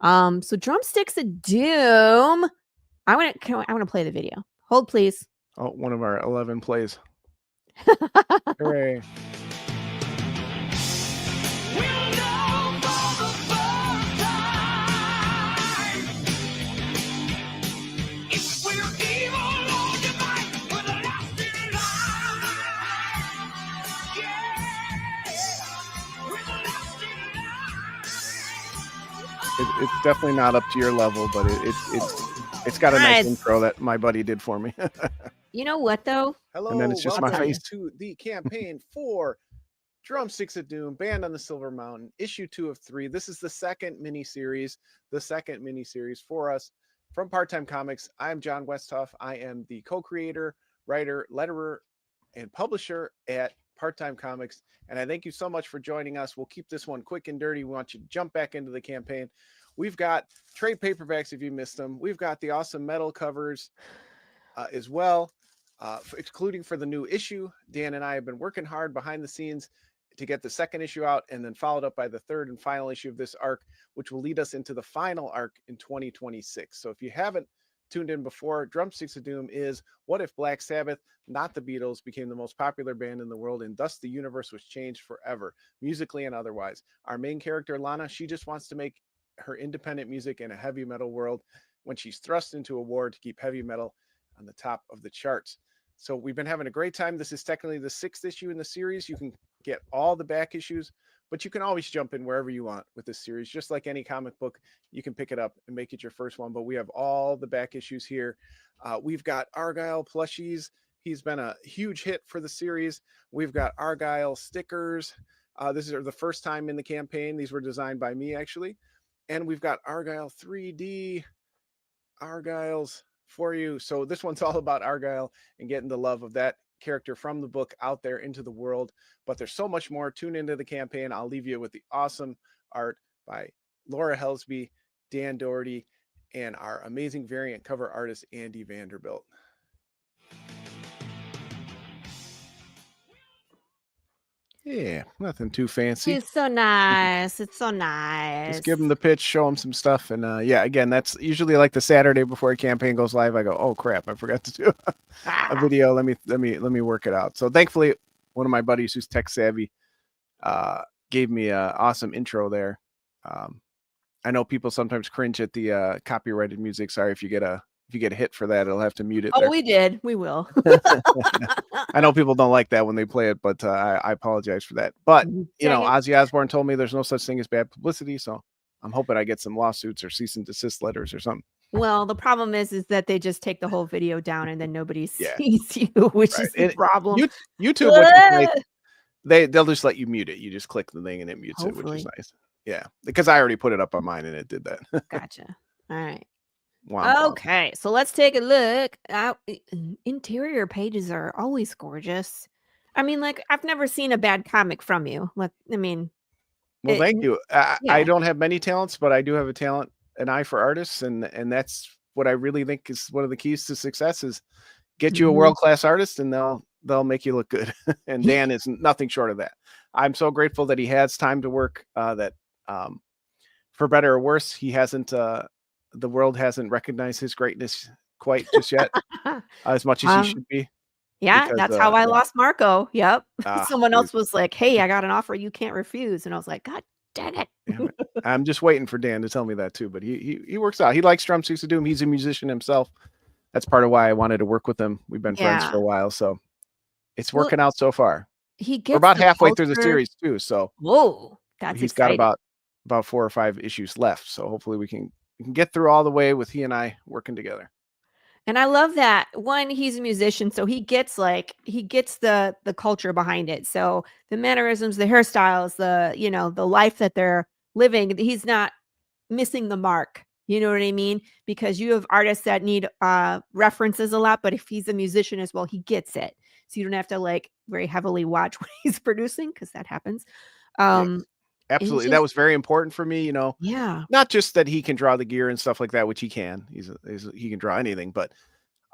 So Drumsticks of Doom. I want to play the video. Hold, please. Oh, one of our 11 plays. Hooray. It's definitely not up to your level, but it's got a nice intro that my buddy did for me. You know what, though? Hello, and then it's just my face to the campaign for Drumsticks of Doom, Band on the Silver Mountain, issue 2 of 3. This is the second miniseries for us from Part-Time Comics. I'm Jon Westhoff. I am the co-creator, writer, letterer, and publisher at Part-Time Comics. And I thank you so much for joining us. We'll keep this one quick and dirty. We want you to jump back into the campaign. We've got trade paperbacks if you missed them. We've got the awesome metal covers as well, including for the new issue. Dan and I have been working hard behind the scenes to get the second issue out, and then followed up by the third and final issue of this arc, which will lead us into the final arc in 2026. So if you haven't tuned in before, Drumsticks of Doom is what if Black Sabbath, not the Beatles, became the most popular band in the world, and thus the universe was changed forever, musically and otherwise. Our main character, Lana, she just wants to make her independent music in a heavy metal world when she's thrust into a war to keep heavy metal on the top of the charts. So we've been having a great time. This is technically the 6th issue in the series. You can get all the back issues, but you can always jump in wherever you want with this series. Just like any comic book, you can pick it up and make it your first one, but we have all the back issues here. We've got Argyle plushies. He's been a huge hit for the series. We've got Argyle stickers. This is the first time in the campaign. These were designed by me, actually. And we've got Argyle 3D Argyles for you. So this one's all about Argyle and getting the love of that character from the book out there into the world. But there's so much more. Tune into the campaign. I'll leave you with the awesome art by Laura Helsby, Dan Doherty, and our amazing variant cover artist, Andy Vanderbilt. Yeah, nothing too fancy. It's so nice. It's so nice. Just give them the pitch, show them some stuff. And yeah, again, that's usually like the Saturday before a campaign goes live. I go, oh crap, I forgot to do a video. Let me work it out. So thankfully, one of my buddies who's tech savvy gave me an awesome intro there. I know people sometimes cringe at the copyrighted music. Sorry if you get a hit for that, it'll have to mute it. Oh, there. We did. We will. I know people don't like that when they play it, but I apologize for that. But, you know, Ozzy Osbourne told me there's no such thing as bad publicity. So I'm hoping I get some lawsuits or cease and desist letters or something. Well, the problem is that they just take the whole video down and then nobody sees you, which is the problem. YouTube, they'll just let you mute it. You just click the thing and it mutes it, which is nice. Yeah, because I already put it up on mine and it did that. Gotcha. All right. Wow. Okay, so let's take a look. Interior pages are always gorgeous. I mean, like, I've never seen a bad comic from you. Like, I mean, well, thank you. I don't have many talents, but I do have an eye for artists, and that's what I really think is one of the keys to success is get you a world-class artist, and they'll make you look good. And Dan is nothing short of that. I'm so grateful that he has time to work. That for better or worse, he hasn't. The world hasn't recognized his greatness quite just yet, as much as he should be. Yeah, because, that's how I lost Marco. Yep. Someone else was like, hey, I got an offer you can't refuse. And I was like, God dang it. I'm just waiting for Dan to tell me that too. But he works out. He likes Drumsticks of Doom. He's a musician himself. That's part of why I wanted to work with him. We've been friends for a while. So it's working out so far. We're about halfway through the series too. So he's got about 4 or 5 issues left. So hopefully we can get through all the way with he and I working together. And I love that one, he's a musician, so he gets the culture behind it. So the mannerisms, the hairstyles, the life that they're living, he's not missing the mark. You know what I mean? Because you have artists that need references a lot, but if he's a musician as well, he gets it. So you don't have to like very heavily watch what he's producing, because that happens. Yes, And absolutely. That just was very important for me, yeah. not just that he can draw the gear and stuff like that, which he can. He can draw anything, but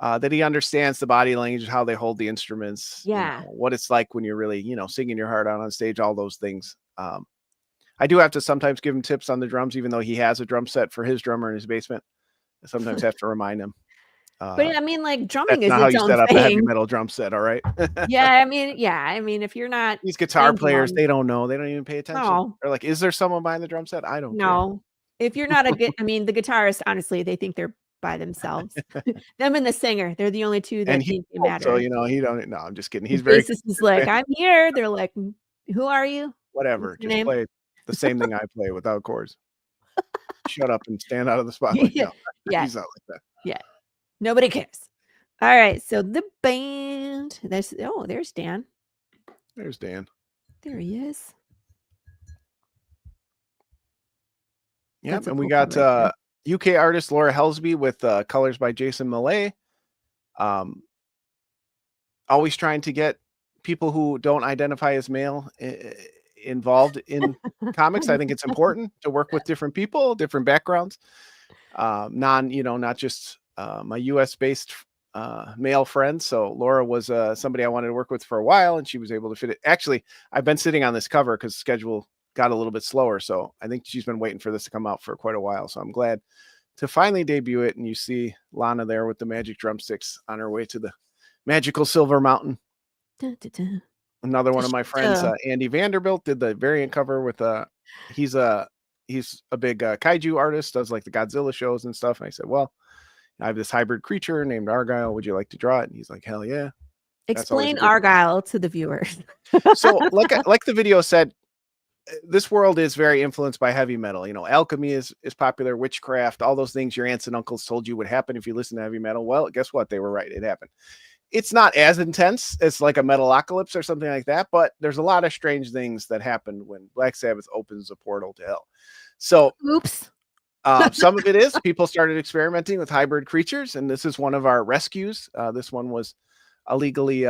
that he understands the body language, how they hold the instruments, Yeah. what it's like when you're really, singing your heart out on stage, all those things. I do have to sometimes give him tips on the drums, even though he has a drum set for his drummer in his basement. I sometimes have to remind him. But I mean, like, drumming That's is not how its you own set up a heavy thing. metal drum set, all right? Yeah, I mean, if you're not These guitar playing players, drums, they don't know. They don't even pay attention. no, They're like, "Is there someone behind the drum set?" I don't care. no. If you're not I mean, the guitarist, honestly, they think they're by themselves. Them and the singer, they're the only two And that he think they so, matter. he don't no, I'm just kidding. The He's very bassist is like, "I'm here." They're like, Who are you? What's whatever. your Just name?" play the same thing I play without chords. Shut up and stand out of the spotlight. Yeah. No, Yeah, he's not like that. yeah. Nobody cares. Alright, so the band, there's Dan. There's Dan. There he is. Yep, That's a and we cool got cover right there. UK artist Laura Helsby with colors by Jason Millay. Always trying to get people who don't identify as male involved in comics. I think it's important to work with different people, different backgrounds. Not just my US based male friends. So Laura was somebody I wanted to work with for a while, and she was able to fit it. Actually, I've been sitting on this cover because the schedule got a little bit slower. So I think she's been waiting for this to come out for quite a while. So I'm glad to finally debut it. And you see Lana there with the magic drumsticks on her way to the magical Silver Mountain. Dun, dun, dun. Another one of my friends, Andy Vanderbilt, did the variant cover with he's a big kaiju artist, does like the Godzilla shows and stuff. And I said, well, I have this hybrid creature named Argyle. Would you like to draw it? And he's like, hell yeah. Explain Argyle to the viewers. So like the video said, this world is very influenced by heavy metal. Alchemy is popular, witchcraft, all those things your aunts and uncles told you would happen if you listen to heavy metal. Well, guess what? They were right. It happened. It's not as intense as like a metalocalypse or something like that, but there's a lot of strange things that happen when Black Sabbath opens a portal to hell. So Oops. some of it is people started experimenting with hybrid creatures, and this is one of our rescues. This one was illegally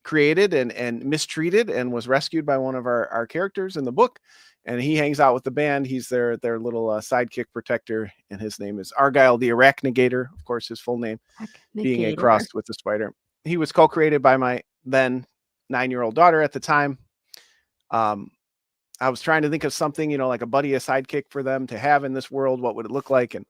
created and mistreated and was rescued by one of our characters in the book, and he hangs out with the band. He's their little sidekick protector, and his name is Argyle the Arachnigator, of course, his full name being a cross with the spider. He was co-created by my then 9-year-old daughter at the time. I was trying to think of something, like a buddy, a sidekick for them to have in this world. What would it look like? And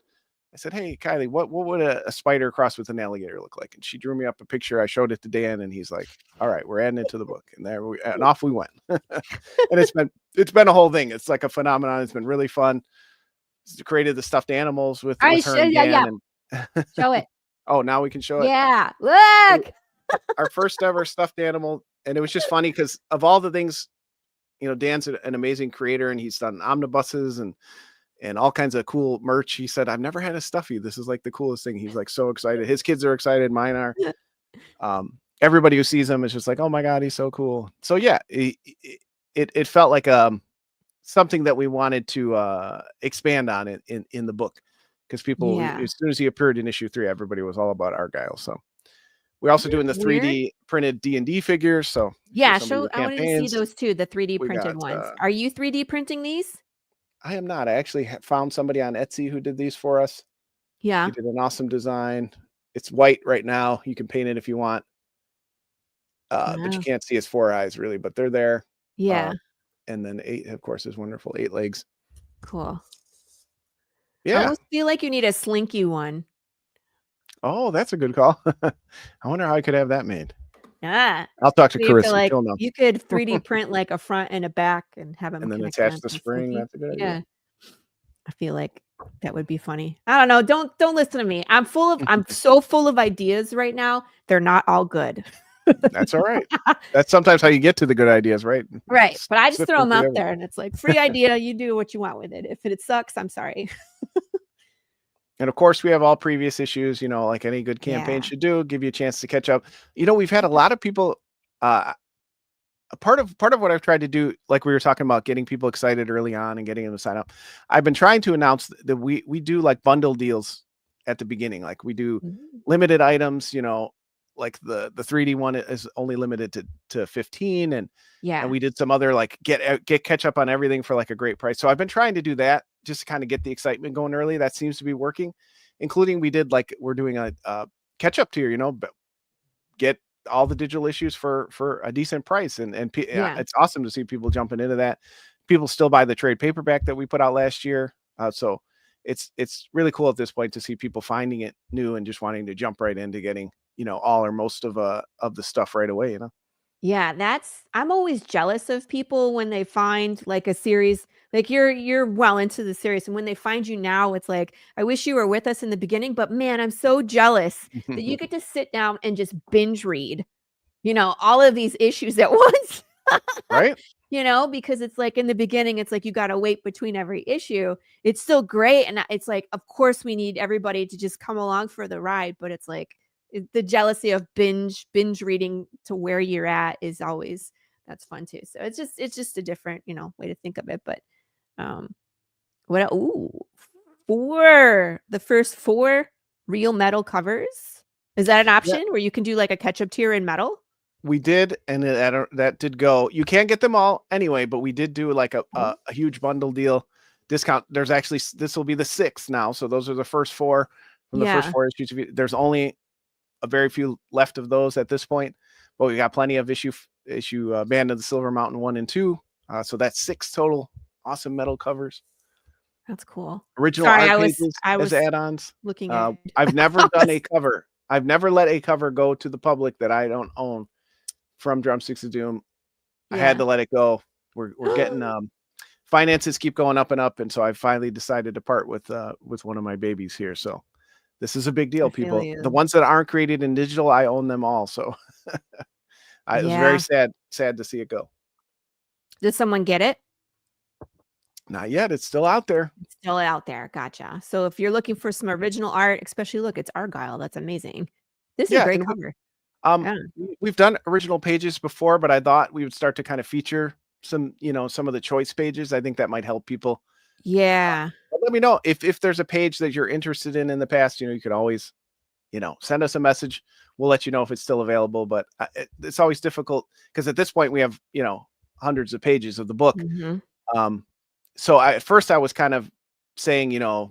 I said, hey, Kylie, what would a spider cross with an alligator look like? And she drew me up a picture. I showed it to Dan, and he's like, all right, we're adding it to the book. And off we went. And it's been a whole thing. It's like a phenomenon. It's been really fun. Created the stuffed animals with her and Dan. And Show it. Oh, now we can show it. Yeah. Look. Our first ever stuffed animal. And it was just funny because of all the things, Dan's an amazing creator, and he's done omnibuses and all kinds of cool merch. He said, I've never had a stuffy. This is like the coolest thing. He's like so excited. His kids are excited. Mine are. Everybody who sees him is just like, oh my God, he's so cool. So yeah, it felt like something that we wanted to expand on in the book, because people, as soon as he appeared in issue 3, everybody was all about Argyle. So we're also doing the 3D printed D&D figures. So yeah, I wanted to see those too, the 3D printed ones. Are you 3D printing these? I am not. I actually found somebody on Etsy who did these for us. Yeah. He did an awesome design. It's white right now. You can paint it if you want. But you can't see his 4 eyes really, but they're there. Yeah. And then 8, of course, is wonderful. 8 legs. Cool. Yeah. I almost feel like you need a slinky one. Oh, that's a good call. I wonder how I could have that made. Yeah. I'll talk to Corissa. You could 3D print like a front and a back and have them, and then attach the spring. That's a good idea. Yeah. I feel like that would be funny. I don't know. Don't listen to me. I'm so full of ideas right now. They're not all good. That's all right. That's sometimes how you get to the good ideas, right? Right. But I just throw them out there, and it's like free idea. You do what you want with it. If it sucks, I'm sorry. And of course, we have all previous issues, like any good campaign Yeah. should do, give you a chance to catch up. We've had a lot of people. A part of what I've tried to do, like we were talking about, getting people excited early on and getting them to sign up. I've been trying to announce that we do like bundle deals at the beginning, like we do Mm. limited items. Like the 3D one is only limited to 15, and Yeah. we did some other like get catch up on everything for like a great price. So I've been trying to do that just to kind of get the excitement going early. That seems to be working. Including we're doing a catch up tier. But get all the digital issues for a decent price, yeah, Yeah. it's awesome to see people jumping into that. People still buy the trade paperback that we put out last year, so it's really cool at this point to see people finding it new and just wanting to jump right into getting all or most of the stuff right away. Yeah, I'm always jealous of people when they find like a series, like you're well into the series, and when they find you now, it's like, I wish you were with us in the beginning, but man, I'm so jealous that you get to sit down and just binge read, all of these issues at once. Right. Because it's like in the beginning, it's like you gotta wait between every issue. It's still great, and it's like, of course, we need everybody to just come along for the ride, but it's like the jealousy of binge reading to where you're at is always that's fun too. So it's just a different, way to think of it. But um, ooh, the first 4 real metal covers. Is that an Yeah, option where you can do like a catch up tier in metal? we did, and that did go. You can't get them all anyway, but we did do like a Oh. a huge bundle deal discount. There's actually this will be the 6th now, so those are the first 4 from the first Yeah. 4 issues. There's only a very few left of those at this point, but we got plenty of issue Band of the Silver Mountain 1 and 2. So that's 6 total awesome metal covers. That's cool. Original Sorry, art I was pages I as was add-ons. looking at I've never I done a was cover. I've never let a cover go to the public that I don't own from Drumsticks of Doom. I had yeah. to let it go. We're getting finances keep going up and up, and so I finally decided to part with one of my babies here. So this is a big I deal, feel people. The you. ones that aren't created in digital, I own them all. So it was very Yeah. sad to see it go. Did someone get it? Not yet. It's still out there. It's still out there. Gotcha. So if you're looking for some original art, especially look, it's Argyle. That's amazing. This is a Yeah, great and cover. um Yeah. we've done original pages before, but I thought we would start to kind of feature some of the choice pages. I think that might help people. Yeah. But let me know if there's a page that you're interested in the past. You could always send us a message. We'll let you know if it's still available. But it's always difficult because at this point we have hundreds of pages of the book. Mhm. So at first I was kind of saying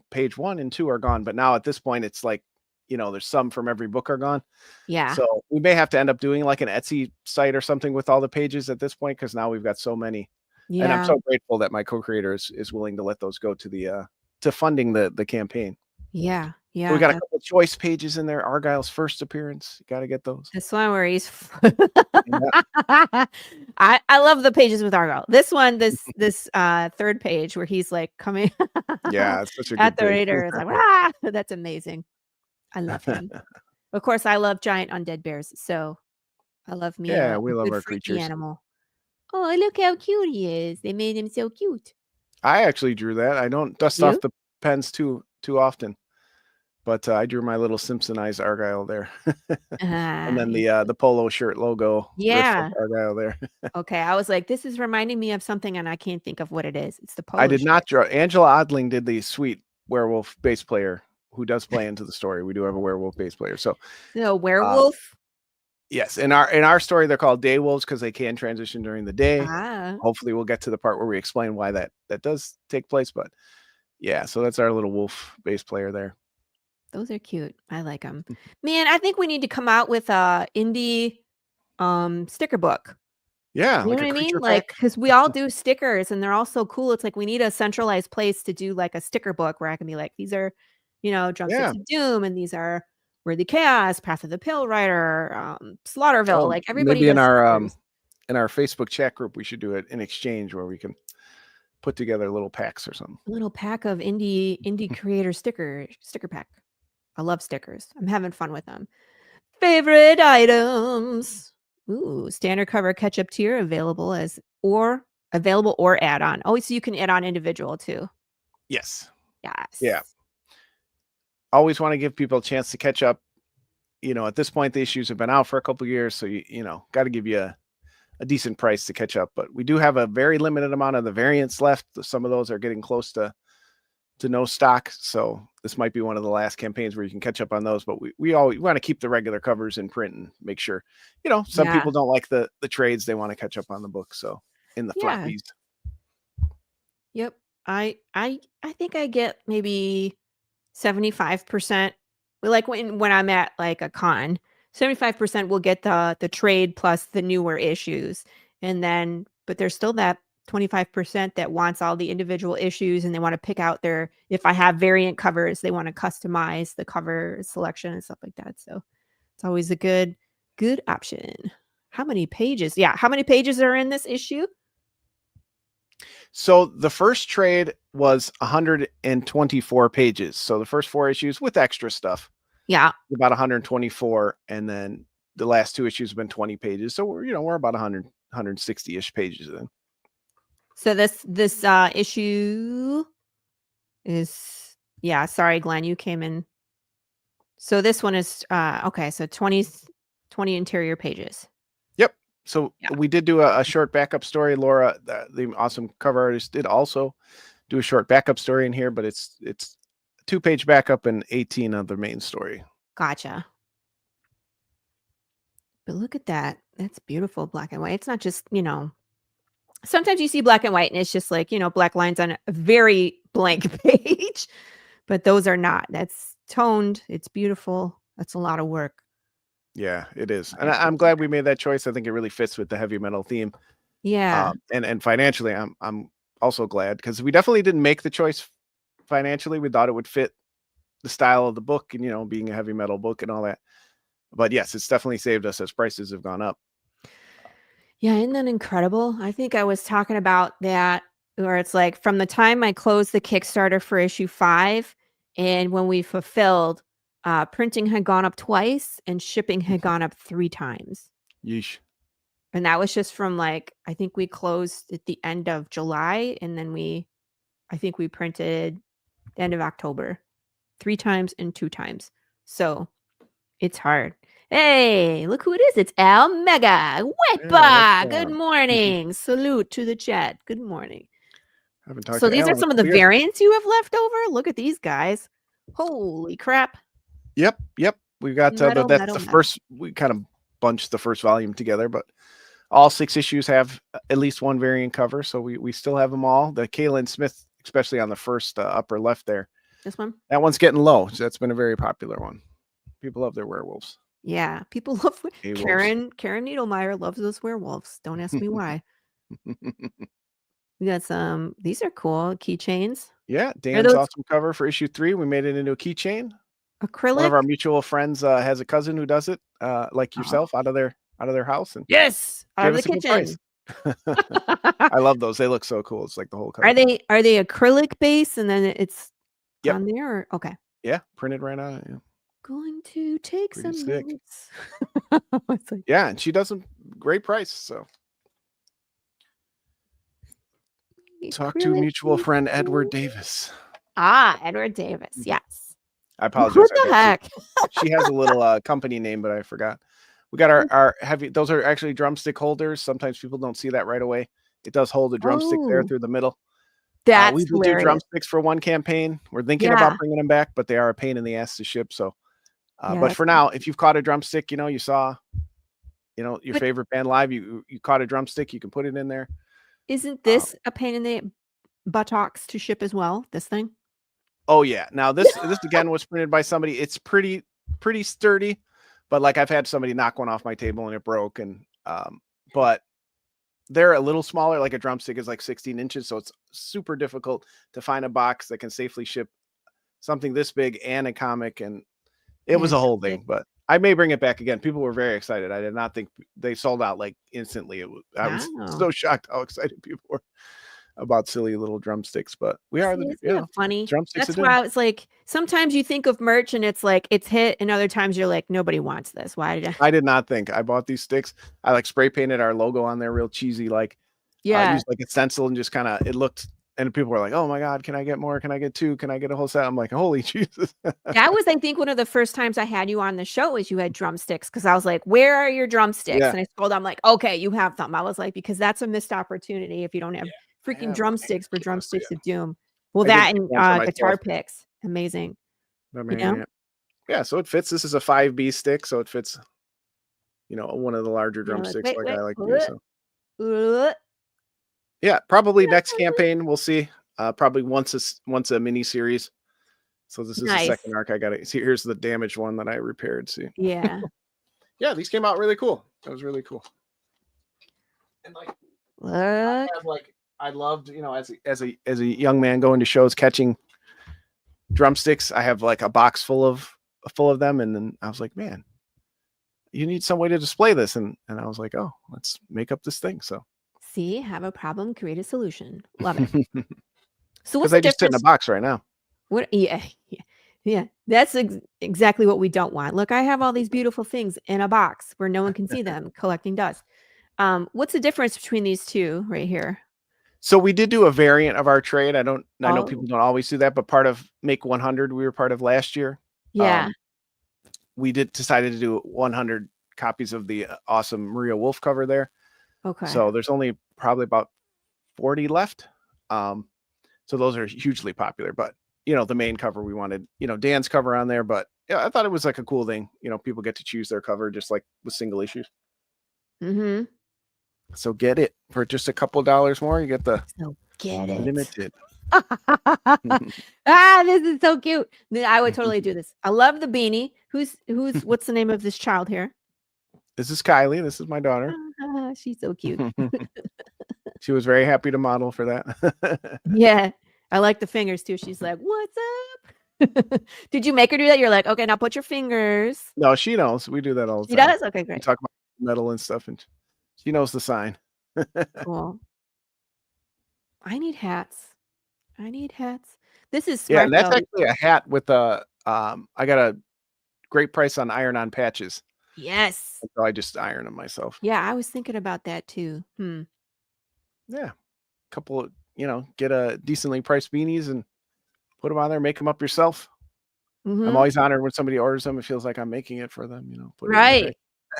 page 1 and 2 are gone, but now at this point it's like there's some from every book are gone. Yeah. So we may have to end up doing like an Etsy site or something with all the pages at this point, because now we've got so many. And I'm Yeah. so grateful that my co-creator is willing to let those go to the to funding the campaign. Yeah. So we Yeah. got a couple choice pages in there. Argyle's first appearance. You got to get those. This one where he's Yeah. I love the pages with Argyle. This one, this third page where he's like coming Yeah, it's such a at good the page. raider. It's like, that's amazing. I love him. Of course, I love giant undead bears. So I love me Yeah, a we love good our freaky creatures. animal. Oh, look how cute he is. They made him so cute. I actually drew that. I don't dust off You? the pens too often, but I drew my little Simpsonized Argyle there, and then He's the polo shirt logo riff of yeah. Argyle there. Okay. I was like, this is reminding me of something, and I can't think of what it is. It's the I polo did shirt. not draw. Angela Odling did the sweet werewolf bass player who does play into the story. We do have a werewolf bass player. So No uh, werewolf. yes, in our story, they're called day wolves because they can transition during the day. Ah, Hopefully, we'll get to the part where we explain why that does take place. But yeah, so that's our little wolf bass player there. those are cute. I like them. Man, I think we need to come out with a indie sticker book. Yeah, You know like what a I mean? creature Like, pack. because we all do stickers and they're all so cool. It's like we need a centralized place to do like a sticker book where I can be like, these are, Drumsticks Yeah. of Doom, and these are Worthy Chaos, Path of the Pill Rider, Slaughterville. Oh, Like everybody maybe does stickers. in our Facebook chat group, we should do it in exchange where we can put together little packs or something. A little pack of indie creator sticker pack. I love stickers. I'm having fun with them. Favorite items. Ooh, standard cover catch-up tier available or add-on. Oh, so you can add on individual too. Yes. Yes. Yeah. always want to give people a chance to catch up. At this point, the issues have been out for a couple of years, so got to give you a decent price to catch up. But we do have a very limited amount of the variants left. Some of those are getting close to no stock, so this might be one of the last campaigns where you can catch up on those. But we always want to keep the regular covers in print and make sure, some people don't like the trades, they want to catch up on the book. So in the flappies. Yep. I think I get maybe 75%. Like when I'm at like a con, 75% will get the trade plus the newer issues. And then, but there's still that 25% that wants all the individual issues, and they want to pick out if I have variant covers, they want to customize the cover selection and stuff like that. So it's always a good option. How many pages? Yeah. How many pages are in this issue? So the first trade was 124 pages. So the first 4 issues with extra stuff. Yeah. About 124. And then the last 2 issues have been 20 pages. So we're about 100, 160-ish pages in. So this issue is, sorry, Glenn, you came in. So this one is, okay. So 20 interior pages. Yep. So we did do a short backup story. Laura, the awesome cover artist, did also do a short backup story in here, but it's 2-page backup and 18 of the main story. Gotcha. But look at that. That's beautiful black and white. It's not just, sometimes you see black and white and it's just like, black lines on a very blank page, but those are not. That's toned. It's beautiful. That's a lot of work. Yeah, it is. And I'm glad we made that choice. I think it really fits with the heavy metal theme. Yeah. And financially, I'm also glad, because we definitely didn't make the choice financially. We thought it would fit the style of the book and, being a heavy metal book and all that. But yes, it's definitely saved us as prices have gone up. Yeah, isn't that incredible? I think I was talking about that, where it's like from the time I closed the Kickstarter for issue 5 and when we fulfilled, printing had gone up twice and shipping had gone up 3 times. Yeesh. And that was just from I think we closed at the end of July, and then I think we printed the end of October 3 times and 2 times. So it's hard. Hey, look who it is. It's Al Mega. Wepa. Good morning. Salute to the chat. Good morning. So these are some of the variants you have left over. Look at these guys. Holy crap. Yep. We've got that's the first. We kind of bunched the first volume together, but all 6 issues have at least one variant cover. So we still have them all. The Kaylin Smith, especially on the first upper left there. This one? That one's getting low. So that's been a very popular one. People love their werewolves. Yeah, people love Karen Needlemeyer loves those werewolves. Don't ask me why. We got some. These are cool keychains. Yeah, Dan's awesome cover for issue 3. We made it into a keychain. Acrylic. One of our mutual friends has a cousin who does it, like yourself, out of their house, and out of the kitchen. I love those. They look so cool. It's like the whole cover. Are they acrylic base and then it's on there? Or, okay. Yeah, printed right on it. Yeah. Going to take some notes. Yeah, and she does a great price. So talk to mutual friend Edward Davis. Edward Davis. Yes. I apologize. What the heck? She has a little company name, but I forgot. We got our heavy. Those are actually drumstick holders. Sometimes people don't see that right away. It does hold a drumstick there through the middle. That's we did do drumsticks for one campaign. We're thinking about bringing them back, but they are a pain in the ass to ship. So. But for now, if you've caught a drumstick, you saw, your favorite band live, you caught a drumstick, you can put it in there. Isn't this a pain in the buttocks to ship as well? This thing? Oh yeah. Now this again was printed by somebody. It's pretty sturdy, but I've had somebody knock one off my table and it broke. And but they're a little smaller. Like a drumstick is 16 inches, so it's super difficult to find a box that can safely ship something this big and a comic. And it was a whole thing, but I may bring it back again. People were very excited. I did not think they sold out instantly. I was so shocked how excited people were about silly little drumsticks, but we are funny. Drumsticks. That's why it's sometimes you think of merch and it's it's hit, and other times you're like, nobody wants this. Why did I did not think I bought these sticks. I spray painted our logo on there real cheesy, used a stencil and just kind of, it looked and people were like, "Oh my God, can I get more? Can I get 2? Can I get a whole set?" I'm like, "Holy Jesus!" That was, I think, one of the first times I had you on the show is you had drumsticks because I was like, "Where are your drumsticks?" Yeah. And I scrolled. I'm like, "Okay, you have them." I was like, because that's a missed opportunity if you don't have I freaking have, drumsticks for keep them, Drumsticks yeah. of Doom. Well, I did that keep and one for guitar myself. picks, amazing. I You mean, know, yeah. So it fits. This is a 5B stick, so it fits. One of the larger you're like, drumsticks, wait, like wait, I like to use. So uh, yeah, probably next campaign we'll see. Probably once a mini series. So this is the nice, second arc. I got to see. Here's the damaged one that I repaired. See, yeah. yeah, these came out really cool. That was really cool. And like, Look, I loved, as a young man going to shows, catching drumsticks. I have like a box full of them, and then I was like, man, you need some way to display this, and I was like, oh, let's make up this thing. So see, have a problem, create a solution. Love it. So because what's the I just sit in a difference? box right now. What? Yeah, yeah, yeah. That's exactly what we don't want. Look, I have all these beautiful things in a box where no one can see them, collecting dust. What's the difference between these two right here? So we did do a variant of our trade. I know Oh, people don't always do that, but part of Make 100, we were part of last year. yeah. We decided to do 100 copies of the awesome Maria Wolf cover there. Okay. So there's only probably about 40 left. So those are hugely popular, but the main cover we wanted, Dan's cover on there, but yeah, I thought it was like a cool thing. People get to choose their cover just like with single issues. Mm-hmm. So get it for just a couple dollars more. You get the So get it. limited. This is so cute. I would totally do this. I love the beanie. Who's what's the name of this child here? This is Kylie. This is my daughter. She's so cute. She was very happy to model for that. Yeah. I like the fingers too. She's like, "What's up?" Did you make her do that? You're like, "Okay, now put your fingers." No, she knows. We do that all the She time. does? Okay, We great. talk about metal and stuff, and she knows the sign. Cool. I need hats. This is Yeah, smart and that's though. actually a hat with a I got a great price on iron-on patches. Yes. So I just iron them myself. Yeah, I was thinking about that too. Yeah. Couple of, get a decently priced beanies and put them on there, make them up yourself. I'm Mhm. always honored when somebody orders them. It feels like I'm making it for them, put it in the Right.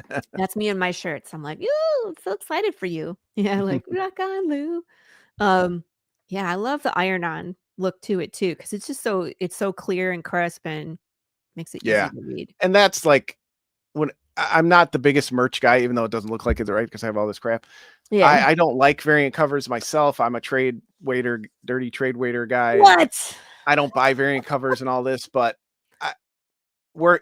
bag. That's me and my shirts. I'm like, "Ooh, I'm so excited for you." Yeah, like, "Rock on, Lou." Yeah, I love the iron-on look to it too, because it's so clear and crisp and makes it Yeah. easy to read. And that's like when I'm not the biggest merch guy, even though it doesn't look like it's right because I have all this crap. Yeah. I don't like variant covers myself. I'm a dirty trade waiter guy. What? I don't buy variant covers and all this, but we're,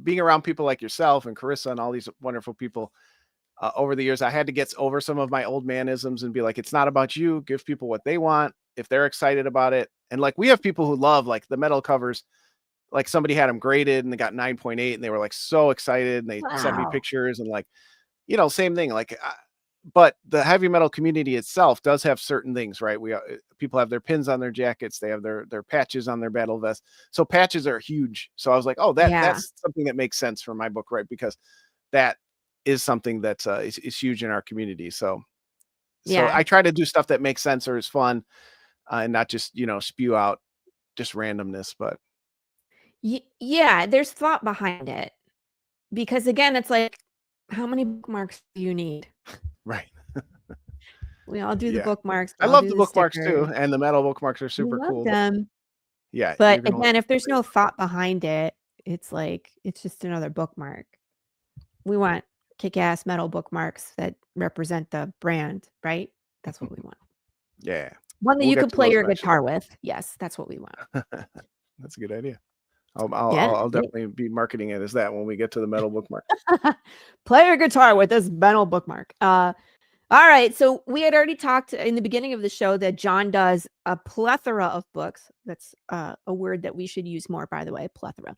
being around people like yourself and Corissa and all these wonderful people over the years, I had to get over some of my old manisms and be like, it's not about you. Give people what they want. If they're excited about it. And like, we have people who love like the metal covers, like somebody had them graded and they got 9.8 and they were like so excited and they sent me Wow. pictures and like, same thing. Like, but the heavy metal community itself does have certain things, right? People have their pins on their jackets. They have their patches on their battle vest. So patches are huge. So I was like, oh, Yeah. that's something that makes sense for my book, right? Because that is something that's is huge in our community. So Yeah. I try to do stuff that makes sense or is fun, and not just spew out just randomness. But Yeah, there's thought behind it. Because again, it's like, how many bookmarks do you need? right, We all do the Yeah. bookmarks. I we all love do the bookmarks too, stickers. and the metal bookmarks are We super love cool. them. Yeah, But you can only again, if there's no thought behind it, it's like, it's just another bookmark. We want kick-ass metal bookmarks that represent the brand, right? That's what we want. Yeah, One that We'll you get could to play those your eventually. guitar with. Yes, that's what we want. That's a good idea. I'll Yeah. definitely be marketing it as that when we get to the metal bookmark. Play your guitar with this metal bookmark. All right. So we had already talked in the beginning of the show that Jon does a plethora of books. That's a word that we should use more, by the way, plethora.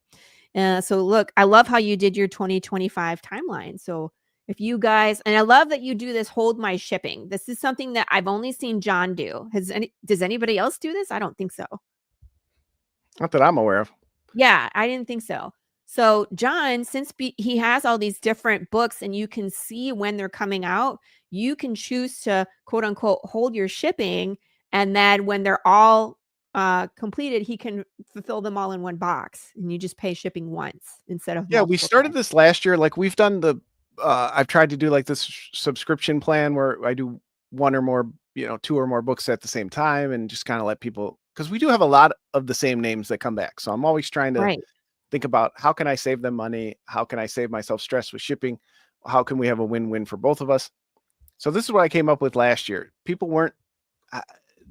So look, I love how you did your 2025 timeline. So if you guys, and I love that you do this hold my shipping. This is something that I've only seen Jon do. Does anybody else do this? I don't think so. Not that I'm aware of. Yeah, I didn't think so. So Jon, since he has all these different books and you can see when they're coming out, you can choose to quote unquote hold your shipping And then when they're all completed, he can fulfill them all in one box, and you just pay shipping once instead of Yeah, we multiple started times. this last year. Like we've done I've tried to do like this subscription plan where I do one or more, 2 or more books at the same time and just kind of let people, because we do have a lot of the same names that come back. So I'm always trying to Right. think about how can I save them money? How can I save myself stress with shipping? How can we have a win-win for both of us? So this is what I came up with last year. People weren't uh,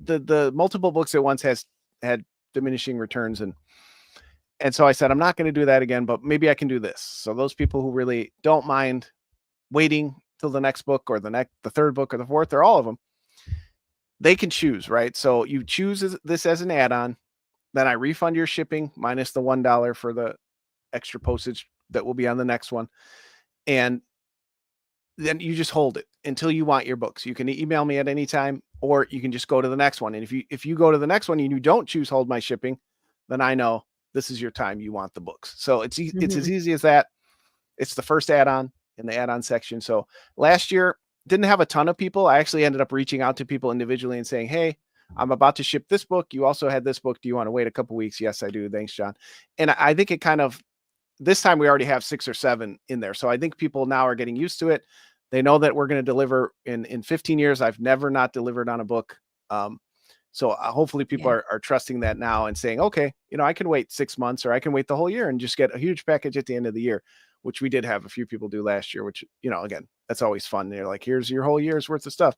the multiple books at once had diminishing returns, and so I said I'm not going to do that again, but maybe I can do this. So those people who really don't mind waiting till the next book or the third book or the fourth or all of them, they can choose, right? So you choose this as an add-on, then I refund your shipping minus the $1 for the extra postage that will be on the next one. And then you just hold it until you want your books. You can email me at any time, or you can just go to the next one. And if you go to the next one and you don't choose hold my shipping, then I know this is your time. You want the books. So it's as easy as that. It's the first add-on in the add-on section. So last year didn't have a ton of people. I actually ended up reaching out to people individually and saying, hey, I'm about to ship this book. You also had this book. Do you want to wait a couple weeks? Yes, I do. Thanks, John. And I think it kind of, this time we already have 6 or 7 in there. So I think people now are getting used to it. They know that we're going to deliver in 15 years. I've never not delivered on a book. So hopefully people are trusting that now and saying, okay, I can wait 6 months or I can wait the whole year and just get a huge package at the end of the year, which we did have a few people do last year, which, again, that's always fun. They're like, here's your whole year's worth of stuff.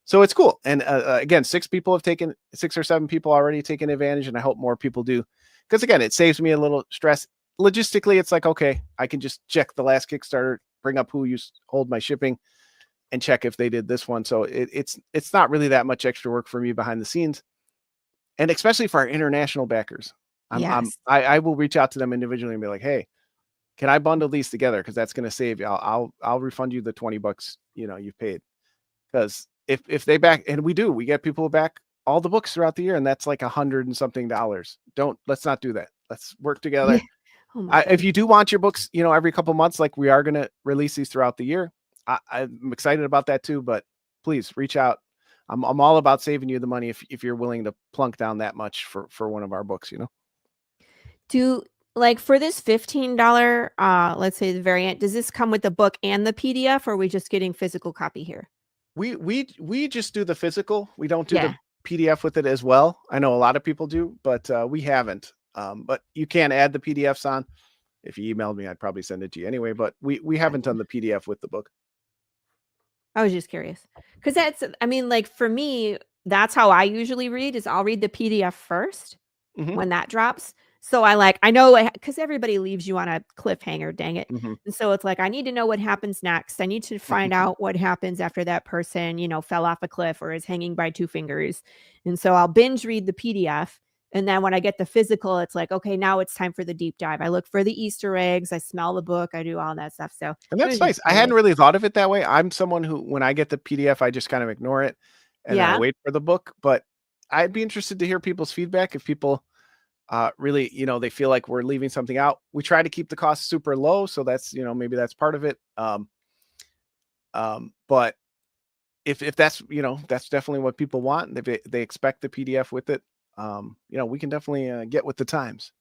So it's cool. And again, 6 or 7 people already taken advantage. And I hope more people do, because again, it saves me a little stress. Logistically, it's like, okay, I can just check the last Kickstarter, bring up who used hold my shipping and check if they did this one. So it's not really that much extra work for me behind the scenes. And especially for our international backers, Yes. I will reach out to them individually and be like, hey, can I bundle these together? Cause that's going to save you. I'll refund you the $20, you've paid. Cause if they back, and we get people back all the books throughout the year, and that's like $100 and something. Let's not do that. Let's work together. Oh my If you do want your books, every couple months, like we are going to release these throughout the year, I'm excited about that too, but please reach out. I'm all about saving you the money if you're willing to plunk down that much for one of our books, Do like for this $15, let's say the variant, does this come with the book and the PDF, or are we just getting physical copy here? We just do the physical. We don't do Yeah. the PDF with it as well. I know a lot of people do, but we haven't. But you can add the PDFs on. If you emailed me, I'd probably send it to you anyway, but we haven't done the PDF with the book. I was just curious. Because like for me, that's how I usually read is I'll read the PDF first Mhm. when that drops. So I know because everybody leaves you on a cliffhanger, dang it. Mhm. And so it's like, I need to know what happens next. I need to find out what happens after that person, fell off a cliff or is hanging by 2 fingers. And so I'll binge read the PDF. And then when I get the physical, it's like, okay, now it's time for the deep dive. I look for the Easter eggs. I smell the book. I do all that stuff. So And I that's was just nice. I hadn't curious. really thought of it that way. I'm someone who, when I get the PDF, I just kind of ignore it and then I Yeah. wait for the book. But I'd be interested to hear people's feedback. If people really, they feel like we're leaving something out, we try to keep the cost super low. So that's, maybe that's part of it. But if that's, that's definitely what people want. If they expect the PDF with it, we can definitely get with the times.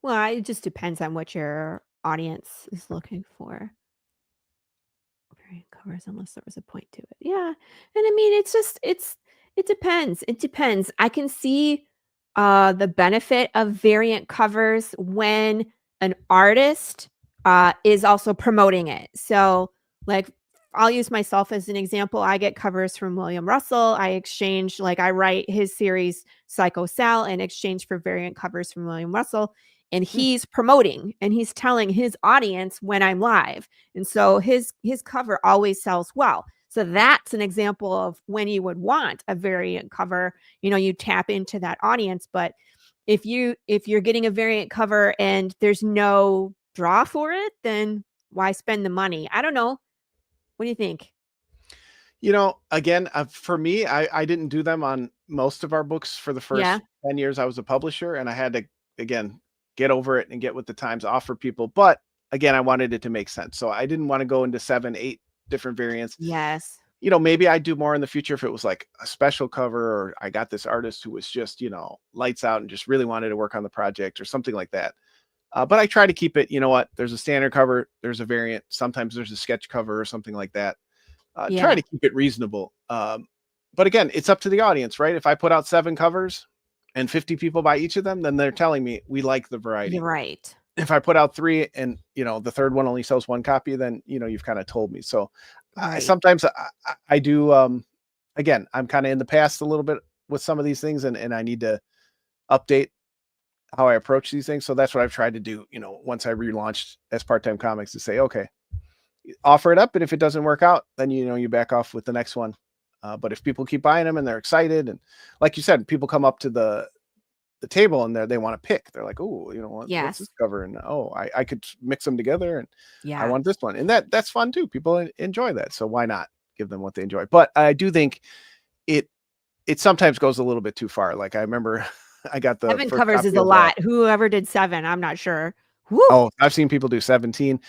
Well, it just depends on what your audience is looking for. Variant covers, unless there was a point to it. Yeah. And I mean, it depends. It depends. I can see the benefit of variant covers when an artist is also promoting it. So, like, I'll use myself as an example. I get covers from William Russell. I write his series Psycho Sal in exchange for variant covers from William Russell. And he's promoting and he's telling his audience when I'm live. And so his cover always sells well. So that's an example of when you would want a variant cover. You tap into that audience. But if you're getting a variant cover and there's no draw for it, then why spend the money? I don't know. What do you think? Again, for me, I didn't do them on most of our books for the Yeah. first 10 years I was a publisher, and I had to, again, get over it and get with the times, offer people. But again, I wanted it to make sense. So I didn't want to go into 7, 8 different variants. Yes. maybe I'd do more in the future if it was like a special cover, or I got this artist who was just, lights out and just really wanted to work on the project or something like that. But I try to keep it, there's a standard cover, there's a variant, sometimes there's a sketch cover or something like that. Try to keep it reasonable. But again, it's up to the audience, right? If I put out 7 covers and 50 people buy each of them, then they're telling me we like the variety. You're right. If I put out 3 and, the third one only sells 1 copy, then, you've kind of told me. So sometimes I do, again, I'm kind of in the past a little bit with some of these things, and I need to update how I approach these things. So that's what I've tried to do, once I relaunched as Part-Time Comics, to say, okay, offer it up. And if it doesn't work out, then, you back off with the next one. But if people keep buying them and they're excited, and like you said, people come up to the table and they want to pick, they're like, oh, what's this cover? And I could mix them together, and I want this one. And that's fun too. People enjoy that. So why not give them what they enjoy? But I do think it sometimes goes a little bit too far. Like, I remember I got the 7 covers is a lot. Whoever did 7, I'm not sure. Woo! Oh, I've seen people do 17.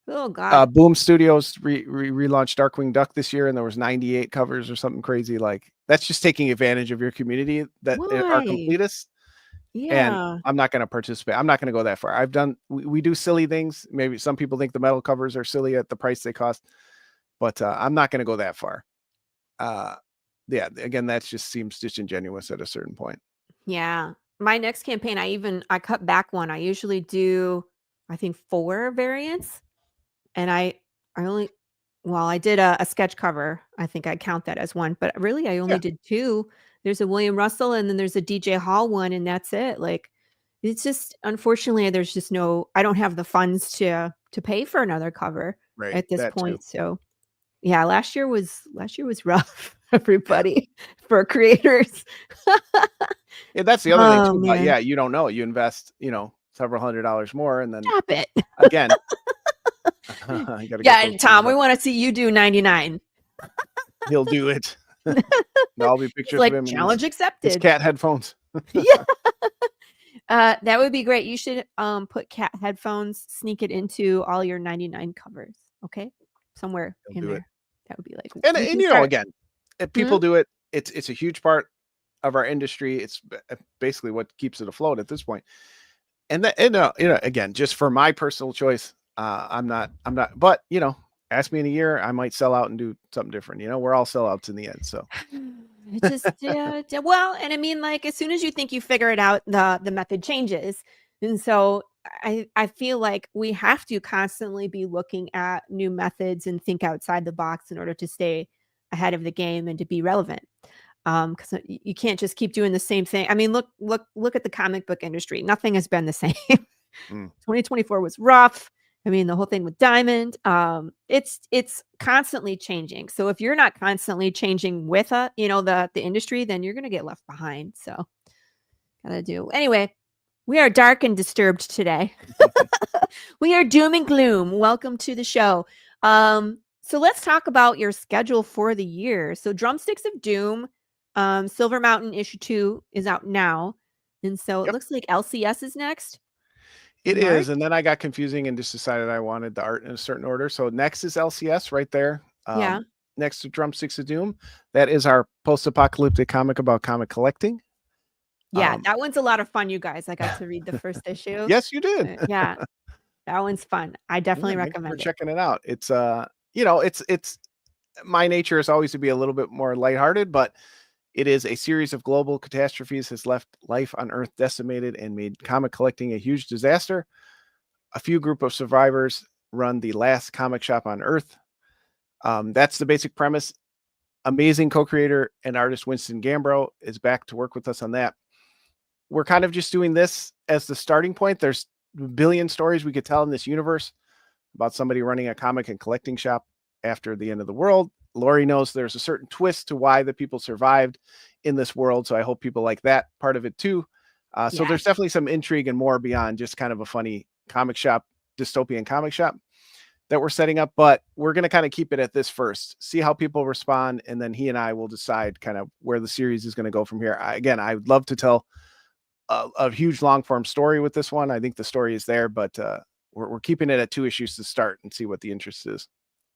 Oh God. Boom Studios relaunched Darkwing Duck this year, and there was 98 covers or something crazy. Like, that's just taking advantage of your community that are completists. Yeah. And I'm not going to participate. I'm not going to go that far. We do silly things. Maybe some people think the metal covers are silly at the price they cost, but I'm not going to go that far. Again, that just seems disingenuous at a certain point. Yeah. My next campaign, I cut back one. I usually do, I think, 4 variants. And I did a sketch cover. I think I count that as 1, but really I only did 2. There's a William Russell, and then there's a DJ Hall one, and that's it. Like, it's just, unfortunately, there's just I don't have the funds to pay for another cover at this point. Too. So yeah, last year was rough, everybody, for creators. Yeah, that's the other thing too. But you don't know. You invest, several $100s more, and then stop it again. Tom, we want to see you do 99. He'll do it. There'll be pictures like of him. Challenge accepted. His cat headphones. Yeah. That would be great. You should put cat headphones, sneak it into all your 99 covers. Okay, somewhere in there. That would be like. And again, if people do it, it's a huge part of our industry. It's basically what keeps it afloat at this point. And again, just for my personal choice. I'm not, but ask me in a year, I might sell out and do something different. We're all sellouts in the end. So it's just, well, and I mean, like, as soon as you think you figure it out, the method changes. And so I feel like we have to constantly be looking at new methods and think outside the box in order to stay ahead of the game and to be relevant. Because you can't just keep doing the same thing. I mean, look at the comic book industry. Nothing has been the same. 2024 was rough. I mean, the whole thing with Diamond, it's constantly changing. So if you're not constantly changing with the industry, then you're going to get left behind. So gotta do. Anyway, we are dark and disturbed today. We are doom and gloom. Welcome to the show. So let's talk about your schedule for the year. So Drumsticks of Doom, Silver Mountain issue 2 is out now. And so it looks like LCS is next. It is, and then I got confusing and just decided I wanted the art in a certain order. So next is LCS right there. Next to Drumsticks of Doom. That is our post-apocalyptic comic about comic collecting. Yeah, that one's a lot of fun, you guys. I got to read the first issue. Yes, you did. Yeah, that one's fun. I definitely recommend it. Checking it out. It's it's my nature is always to be a little bit more lighthearted, but it is a series of global catastrophes has left life on Earth decimated and made comic collecting a huge disaster. A few group of survivors run the last comic shop on Earth. That's the basic premise. Amazing co-creator and artist Winston Gambro is back to work with us on that. We're kind of just doing this as the starting point. There's a billion stories we could tell in this universe about somebody running a comic and collecting shop after the end of the world. Laurie knows there's a certain twist to why the people survived in this world. So I hope people like that part of it too. So there's definitely some intrigue and more beyond just kind of a funny comic shop, dystopian comic shop that we're setting up. But we're going to kind of keep it at this first, see how people respond. And then he and I will decide kind of where the series is going to go from here. I would love to tell a huge long form story with this one. I think the story is there, but we're keeping it at 2 issues to start and see what the interest is.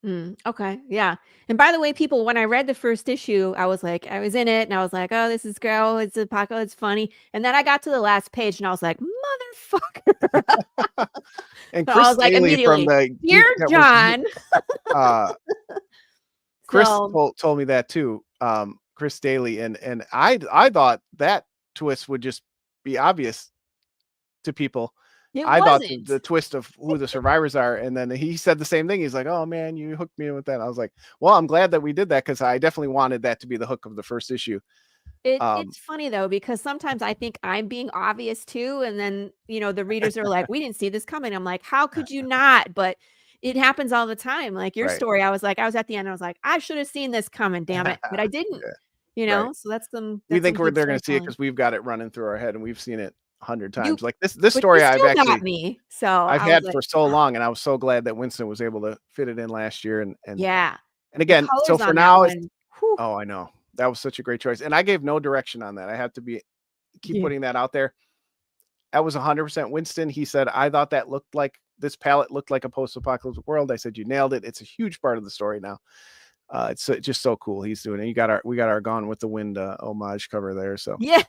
Okay. Yeah. And by the way, people, when I read the first issue, I was in it and I was like, oh, this is girl. It's apocalypse. It's funny. And then I got to the last page and I was like, motherfucker. And So I Chris was like, Daly from immediately, the dear Geek Network, John. Chris So told me that too. Chris Daly, and I thought that twist would just be obvious to people. it I thought wasn't. the twist of who the survivors are, and then he said the same thing. He's like, "Oh man, you hooked me in with that." I was like, "Well, I'm glad that we did that because I definitely wanted that to be the hook of the first issue." It's funny though, because sometimes I think I'm being obvious too. And then, the readers are like, we didn't see this coming. I'm like, how could you not? But it happens all the time. Like your Right. story, I was at the end, I was like, I should have seen this coming, damn it. But I didn't, Yeah, right. so that's We some think they're good going to see it storytelling. because we've got it running through our head and we've seen it 100 You times. Like this but you story, still got me. So I've I was had like, for so long, and I was so glad that Winston was able to fit it in last year. And yeah, the again, so colors for on that now, it's one. Whew, oh, I know that was such a great choice, and I gave no direction on that. I have to keep yeah. putting that out there. That was 100% Winston. He said, I thought that looked like this palette looked like a post-apocalyptic world. I said, you nailed it. It's a huge part of the story now. It's just so cool. He's doing it. We got our Gone with the Wind homage cover there. So Yeah.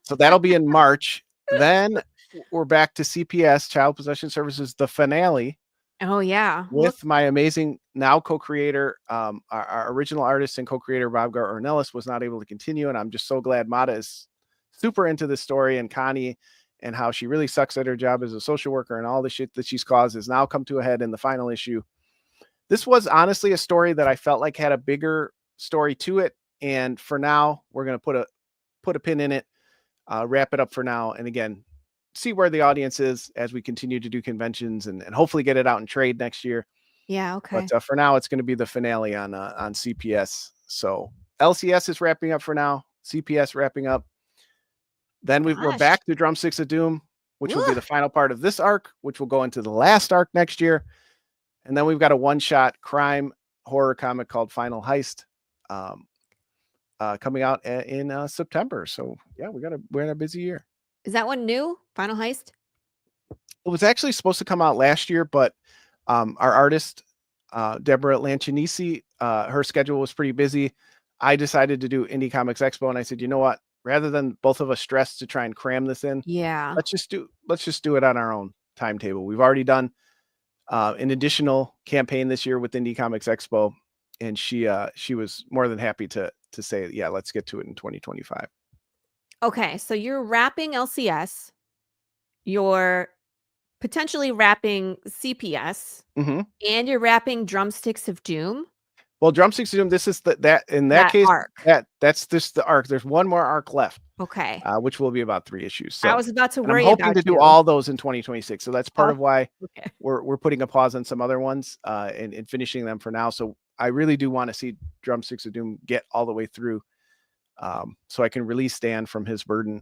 so that'll be in March. Then we're back to CPS, Child Possession Services, the finale. Oh yeah. With my amazing now co-creator, our original artist and co-creator Bob Ornelas was not able to continue, and I'm just so glad Mata is super into this story, and Connie and how she really sucks at her job as a social worker and all the shit that she's caused has now come to a head in the final issue. This was honestly a story that I felt like had a bigger story to it, and for now we're going to put a pin in it, wrap it up for now, and again see where the audience is as we continue to do conventions and hopefully get it out in trade next year. Yeah. Okay. But for now, it's going to be the finale on CPS. So LCS is wrapping up for now. CPS wrapping up. Then we're back to Drumsticks of Doom, which will be the final part of this arc, which will go into the last arc next year. And then we've got a one-shot crime horror comic called Final Heist coming out in September. So yeah, we're in a busy year. Is that one new? Final Heist? It was actually supposed to come out last year, but our artist, Deborah Lancinisi, her schedule was pretty busy. I decided to do Indie Comics Expo, and I said, you know what? Rather than both of us stress to try and cram this in, let's just do it on our own timetable. We've already done an additional campaign this year with Indie Comics Expo, and she was more than happy to say, yeah, let's get to it in 2025. Okay, so you're wrapping LCS. You're potentially wrapping CPS, and you're wrapping Drumsticks of Doom. Well, Drumsticks of Doom, this is that case arc. That's just the arc. There's one more arc left. Okay. Which will be about 3 issues. So I was about to worry I'm hoping about to do all those in 2026. So that's part of why we're putting a pause on some other ones and finishing them for now. So I really do want to see Drumsticks of Doom get all the way through. So I can release Dan from his burden.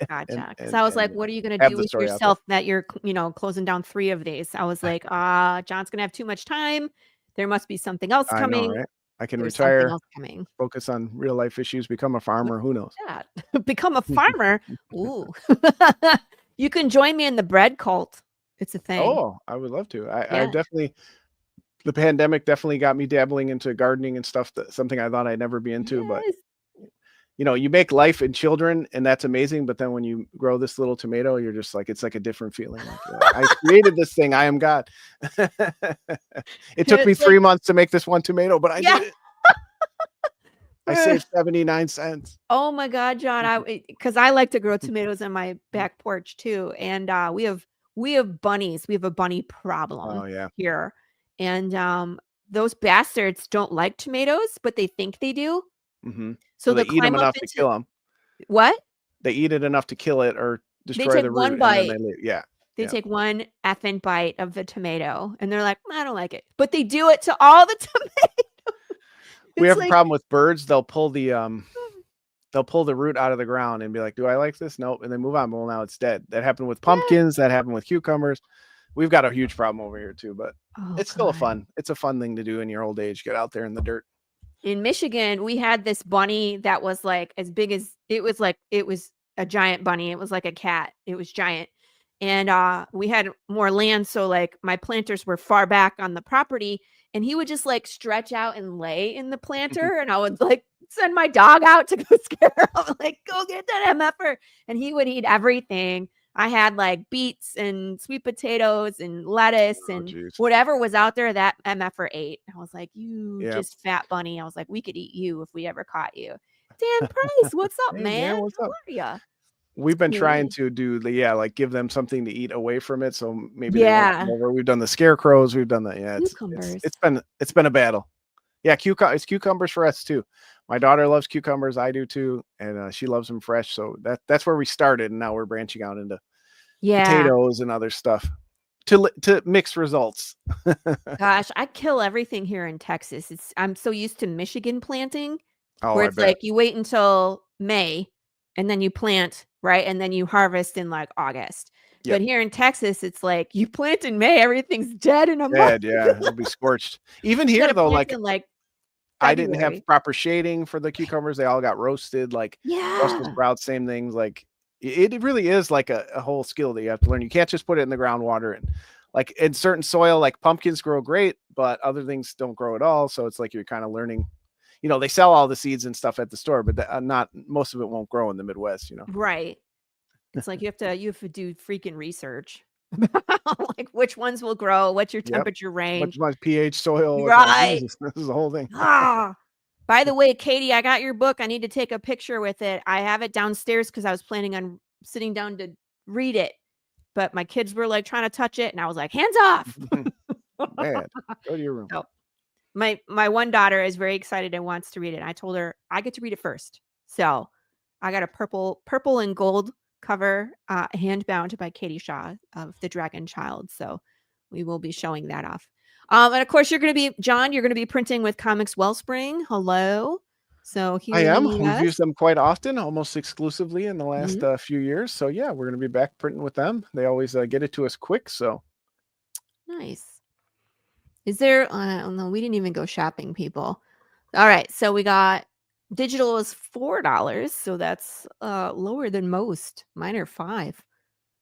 Gotcha. Because I was like, what are you going to do with yourself that you're, closing down 3 of these? I was like, John's going to have too much time. There must be something else coming. I know, right? I can There's retire, coming. focus on real life issues, become a farmer. Who knows? Become a farmer. Ooh. You can join me in the bread cult. It's a thing. Oh, I would love to. I definitely, the pandemic definitely got me dabbling into gardening and stuff, something I thought I'd never be into, but you make life in children and that's amazing. But then when you grow this little tomato, you're just like, it's like a different feeling. Like, I created this thing. I am God. It took me 3 months to make this one tomato, but I did it. I saved 79 cents. Oh my God, John. Because I like to grow tomatoes on my back porch too. And we have bunnies. We have a bunny problem here. And those bastards don't like tomatoes, but they think they do. So they eat them enough to kill them. What? They eat it enough to kill it or destroy the root. They take one bite. They take one effing bite of the tomato and they're like, I don't like it. But they do it to all the tomatoes. We have a problem with birds. They'll pull the root out of the ground and be like, do I like this? Nope. And they move on. Well, now it's dead. That happened with pumpkins. That happened with cucumbers. We've got a huge problem over here too, but it's still it's a fun thing to do in your old age. Get out there in the dirt. In Michigan, we had this bunny that was like as big as it was a giant bunny. It was like a cat. It was giant. And we had more land. So like my planters were far back on the property and he would just like stretch out and lay in the planter, and I would like send my dog out to go scare him, like, go get that MFer. And he would eat everything. I had like beets and sweet potatoes and lettuce Oh, and geez. whatever was out there that MFer ate. I was like, you Yeah. just fat bunny. I was like, we could eat you if we ever caught you. Dan Price, what's up, Hey, man? what's How up? are ya? We've been trying Cool. to do like give them something to eat away from it, so maybe they won't come Yeah. over. We've done the scarecrows. We've done the Cucumbers. it's been a battle. Yeah, it's cucumbers for us too. My daughter loves cucumbers. I do too, and she loves them fresh. So that's where we started, and now we're branching out into Yeah. potatoes and other stuff to mix results. Gosh, I kill everything here in Texas. I'm so used to Michigan planting, Oh, where I it's bet. like you wait until May and then you plant, right? And then you harvest in like August. Yep. But here in Texas, it's like you plant in May, everything's dead in a month. Dead, yeah, it'll be scorched. Even You here gotta though, plant like in like I didn't have February. proper shading for the cucumbers. They all got roasted, like Brussels Yeah. sprouts, same things. Like it really is like a whole skill that you have to learn. You can't just put it in the groundwater, and like in certain soil, like pumpkins grow great, but other things don't grow at all. So it's like you're kind of learning. You know, they sell all the seeds and stuff at the store, but not most of it won't grow in the Midwest. You know, Right. It's like you have to do freaking research. Like which ones will grow, what's your yep. temperature What's range. my pH soil? What's my Right. Jesus? This is the whole thing. Ah. By the way, Katie, I got your book. I need to take a picture with it. I have it downstairs because I was planning on sitting down to read it, but my kids were like trying to touch it, and I was like, hands off. Man, go to your room. So my one daughter is very excited and wants to read it. I told her I get to read it first. So I got a purple and gold cover, hand bound by Katie Shaw of The Dragon Child. So we will be showing that off. And of course, you're going to be, John, you're going to be printing with Comics Wellspring. Hello. So I here in am. the We've US. used them quite often, almost exclusively in the last Mhm. few years. So yeah, we're going to be back printing with them. They always get it to us quick. So Nice. Is there, oh no, we didn't even go shopping, people. All right. So we got digital is $4. So that's lower than most. Mine are $5.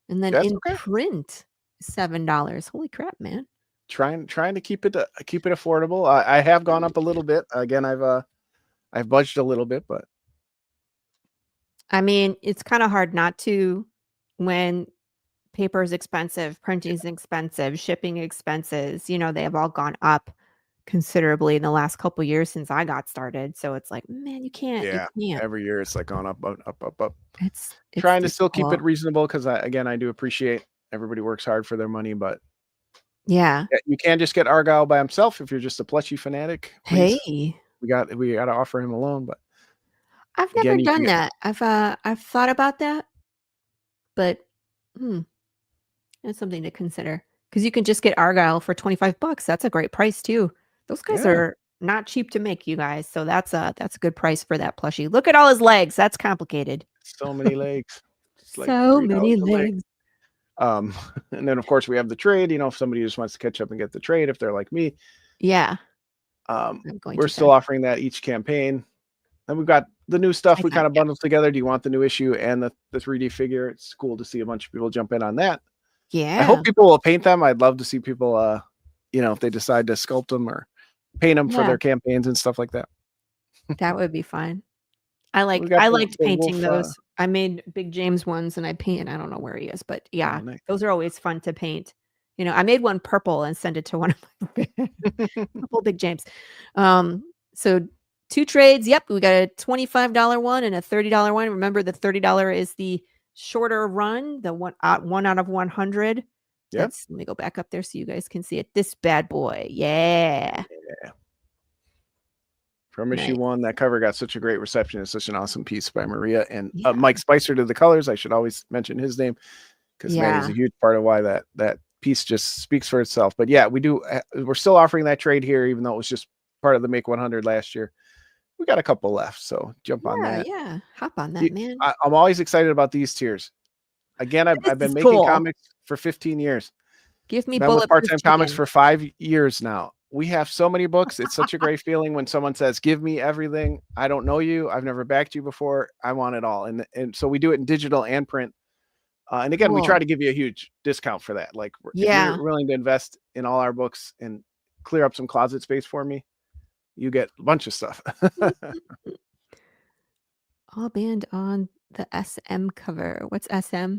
And then that's in okay. print, $7. Holy crap, man. Trying to keep it affordable. I have gone up a little bit. Again, I've budged a little bit, but I mean, it's kind of hard not to when paper is expensive, printing is expensive, shipping expenses, they have all gone up considerably in the last couple years since I got started. So it's like, man, you can't. yeah, every year it's like gone up, up. It's Trying to still keep it difficult. reasonable because I do appreciate everybody works hard for their money, but Yeah. you can't just get Argyle by himself if you're just a plushie fanatic. Please. Hey, We got to offer him a loan, but I've again, never you can done get that. I've thought about that, but that's something to consider because you can just get Argyle for $25. That's a great price too. Those guys Yeah. are not cheap to make, you guys. So that's a good price for that plushie. Look at all his legs. That's complicated. so many legs. It's like So $3 many a leg. legs. And then of course we have the trade. If somebody just wants to catch up and get the trade, if they're like me, Yeah. we're still offering that each campaign. And we've got the new stuff we kind of bundled together. Do you want the new issue and the 3D figure? It's cool to see a bunch of people jump in on that. Yeah. I hope people will paint them. I'd love to see people, if they decide to sculpt them or paint them for their campaigns and stuff like that. That would be fun. I liked painting those. I made Big James ones and I painted. I don't know where he is, but yeah, nice. Those are always fun to paint. I made one purple and sent it to one of my purple Big James. So 2 trades. Yep, we got a $25 one and a $30 one. Remember, the $30 is the shorter run, the one out of 100. Yep. Let me go back up there so you guys can see it. This bad boy. Yeah. From issue 1, that cover got such a great reception. It's such an awesome piece by Maria and Yeah. Mike Spicer did the colors. I should always mention his name because man, he's a huge part of why that piece just speaks for itself. But yeah, we're still offering that trade here, even though it was just part of the Make 100 last year. We got a couple left, so jump on that. Yeah, hop on that, man. I'm always excited about these tiers. Again, I've been making comics for 15 years. Give me Bulletproof part-time comics for 5 years now. We have so many books. It's such a great feeling when someone says, "Give me everything. I don't know you. I've never backed you before. I want it all." And so we do it in digital and print. And again, we try to give you a huge discount for that. Like, if you're willing to invest in all our books and clear up some closet space for me, you get a bunch of stuff. All band on the SM cover. What's SM?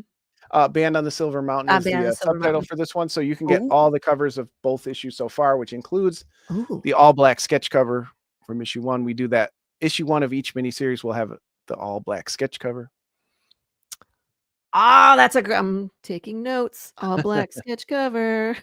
Band on the Silver Mountain is Band on the the Silver subtitle Mountain. for this one. So you can get Ooh. all the covers of both issues so far, which includes Ooh. the all black sketch cover from issue 1. We do that. Issue 1 of each miniseries will have the all black sketch cover. Oh, that's I'm taking notes. All black sketch cover.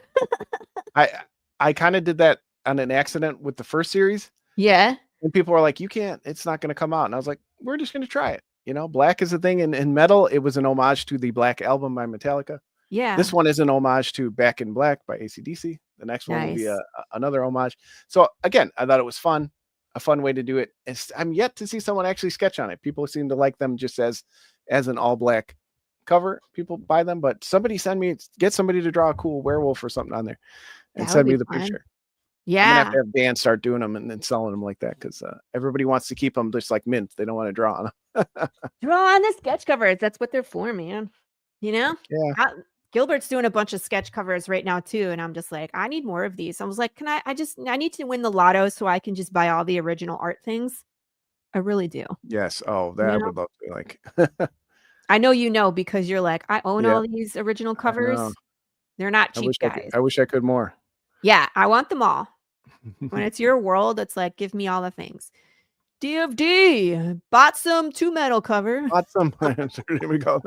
I kind of did that on an accident with the first series. Yeah. And people were like, you can't, it's not going to come out. And I was like, we're just going to try it. You know, black is a thing. And in metal, it was an homage to the Black Album by Metallica. Yeah. This one is an homage to Back in Black by AC/DC. The next one will be Nice. another homage. So again, I thought it was fun, a fun way to do it. I'm yet to see someone actually sketch on it. People seem to like them just as an all black cover. People buy them, but get somebody to draw a cool werewolf or something on there and send me the picture. Yeah. I'm gonna have to have Dan start doing them and then selling them like that, because everybody wants to keep them just like mint. They don't want to draw on them. Draw on the sketch covers. That's what they're for, man. You know? Yeah. Gilbert's doing a bunch of sketch covers right now too, and I'm just like, I need more of these. I was like, I need to win the lotto so I can just buy all the original art things. I really do. Yes. Oh, that I would love to like. I know you know, because you're like, I own all these original covers. They're not cheap, guys. I wish I could more. Yeah, I want them all. When it's your world, it's like, give me all the things. DFD bought some 2 metal cover. Bought some. Here we go.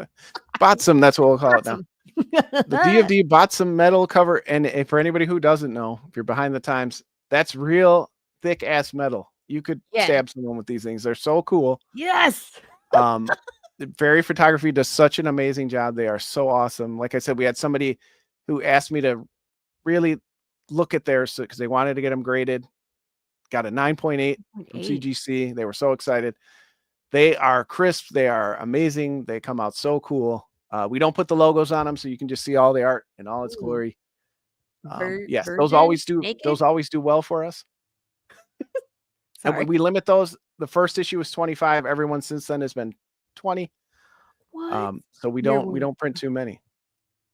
Bought some. That's what we'll call it now. The DFD bought some metal cover. And for anybody who doesn't know, if you're behind the times, that's real thick ass metal. You could stab someone with these things. They're so cool. Yes. Fairy Photography does such an amazing job. They are so awesome. Like I said, we had somebody who asked me to really look at theirs because they wanted to get them graded. Got a 9.8 from CGC. They were so excited. They are crisp. They are amazing. They come out so cool. We don't put the logos on them, so you can just see all the art in all its glory. Yes, those always do. Naked? Those always do well for us. And we limit those. The first issue was 25. Everyone since then has been 20. What? So we don't print too many.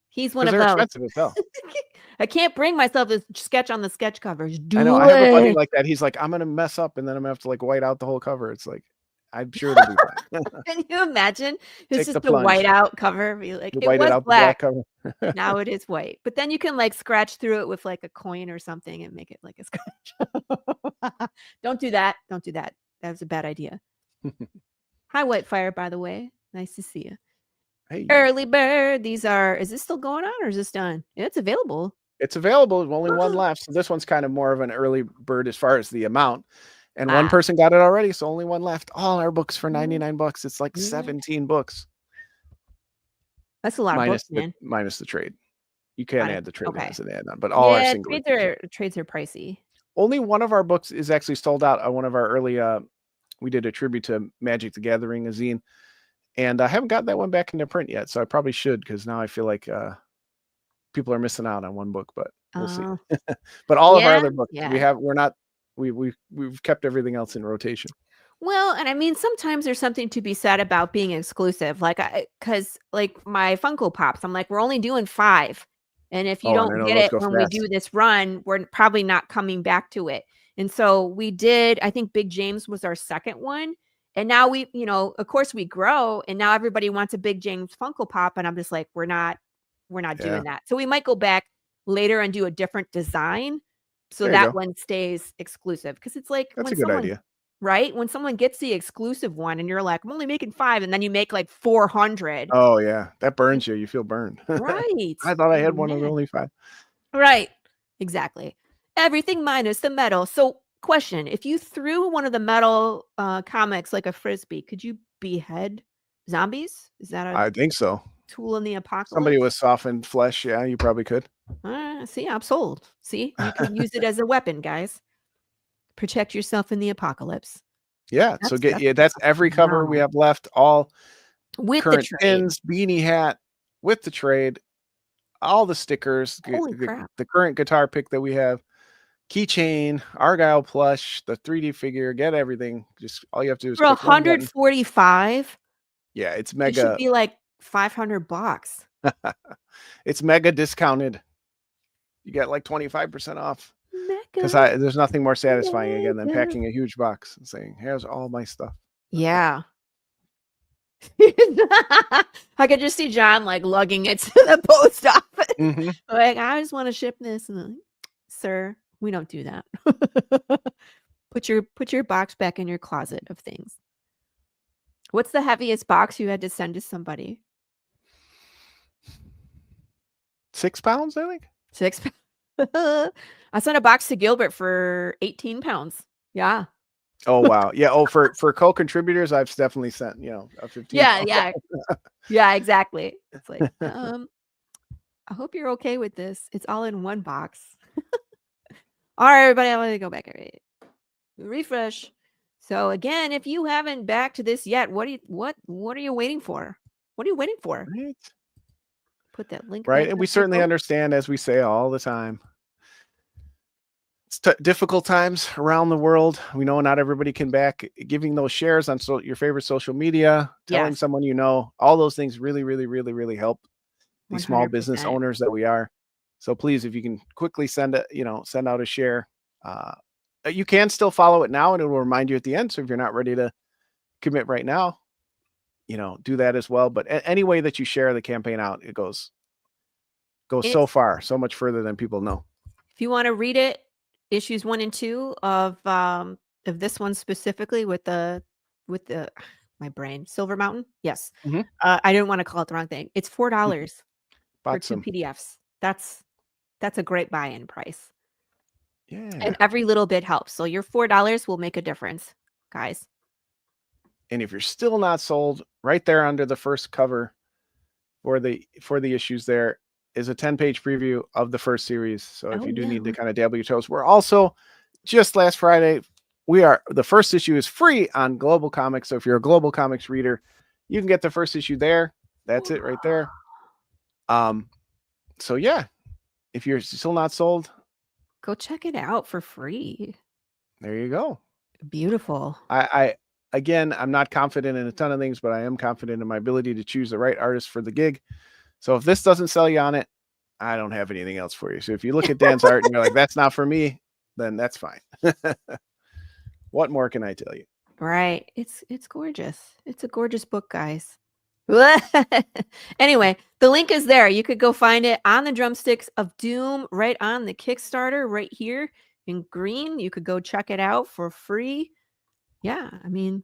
He's one of those. They're expensive as hell. I can't bring myself to sketch on the sketch covers. I know. I have a buddy like that. He's like, I'm gonna mess up, and then I'm gonna have to like white out the whole cover. It's like, I'm sure it'll be fine. Can you imagine? It's Take just the a white out cover. Be like, it was black. Cover. Now it is white. But then you can like scratch through it with like a coin or something and make it like a scratch. Don't do that. Don't do that. That was a bad idea. Hi, Whitefire, by the way. Nice to see you. Hey. Early bird. Is this still going on or is this done? It's available. It's available. There's only one left. So this one's kind of more of an early bird as far as the amount. And one person got it already, so only one left. All our books for $99. It's like 17 books. That's a lot of books, man. Minus the trade. You can't add the trade as an add-on, but all our single trades are pricey. Only one of our books is actually sold out. One of our early we did a tribute to Magic the Gathering, a zine. And I haven't got that one back into print yet, so I probably should, because now I feel like people are missing out on one book, but we'll see. But all of our other books, we've kept everything else in rotation. Well, and I mean, sometimes there's something to be said about being exclusive, like because like my Funko Pops, I'm like, we're only doing 5, and if you don't get it when we do this run, we're probably not coming back to it. And so we did. I think Big James was our second one. And now we, of course we grow, and now everybody wants a Big James Funko Pop, and I'm just like, we're not doing that. So we might go back later and do a different design, so that one stays exclusive, because it's like that's a good idea, right? When someone gets the exclusive one, and you're like, I'm only making 5, and then you make like 400. Oh yeah, that burns you. You feel burned, right? I thought I had one of only 5. Right, exactly. Everything minus the metal. So. Question: if you threw one of the metal comics like a frisbee, could you behead zombies? Is that I think so. Tool in the apocalypse? Somebody with softened flesh, yeah, you probably could. See, I'm sold. See, you can use it as a weapon, guys. Protect yourself in the apocalypse. Yeah, that's every cover we have left. All with current pins, beanie hat, with the trade, all the stickers, the current guitar pick that we have. Keychain, Argyle plush, the 3D figure, get everything. Just all you have to do is for 145. Yeah, it's mega. It should be like $500. It's mega discounted. You get like 25% off. Mega Because there's nothing more satisfying again than packing a huge box and saying, "Here's all my stuff." Yeah. I could just see John like lugging it to the post office. Mm-hmm. Like, I just want to ship this. And like, sir, we don't do that. Put your box back in your closet of things. What's the heaviest box you had to send to somebody? 6 pounds, I think. 6 pounds. I sent a box to Gilbert for 18 pounds. Yeah. Oh wow. Yeah. Oh, for co-contributors, I've definitely sent, a 15. Yeah. Yeah, exactly. It's like, I hope you're okay with this. It's all in one box. All right, everybody, I'm gonna go back. All right. Refresh. So again, if you haven't backed this yet, what are you waiting for? What are you waiting for? Right. Put that link Right. back And we up certainly below. understand, as we say all the time, it's difficult times around the world. We know not everybody can back. Giving those shares on your favorite social media, telling Yes. someone you know, all those things really, really, really, really help these small business 100%. owners that we are. So please, if you can quickly send out a share. You can still follow it now, and it will remind you at the end. So if you're not ready to commit right now, do that as well. But any way that you share the campaign out, it goes so far, so much further than people know. If you want to read it, issues 1 and 2 of this one specifically with the my brain, Silver Mountain. Yes. Mhm. I didn't want to call it the wrong thing. It's $4 for Bought 2 some. PDFs. That's a great buy-in price. Yeah. And every little bit helps. So your $4 will make a difference, guys. And if you're still not sold, right there under the first cover for the issues, there is a 10-page preview of the first series. So if you do need to kind of dabble your toes, we're also just last Friday, the first issue is free on Global Comics. So if you're a Global Comics reader, you can get the first issue there. That's it right there. So yeah, if you're still not sold, go check it out for free. There you go. Beautiful. Again, I'm not confident in a ton of things, but I am confident in my ability to choose the right artist for the gig. So if this doesn't sell you on it, I don't have anything else for you. So if you look at Dan's art and you're like, that's not for me, then that's fine. What more can I tell you? Right. It's gorgeous. It's a gorgeous book, guys. Anyway, the link is there. You could go find it on the Drumsticks of Doom, right on the Kickstarter, right here in green. You could go check it out for free. Yeah, I mean,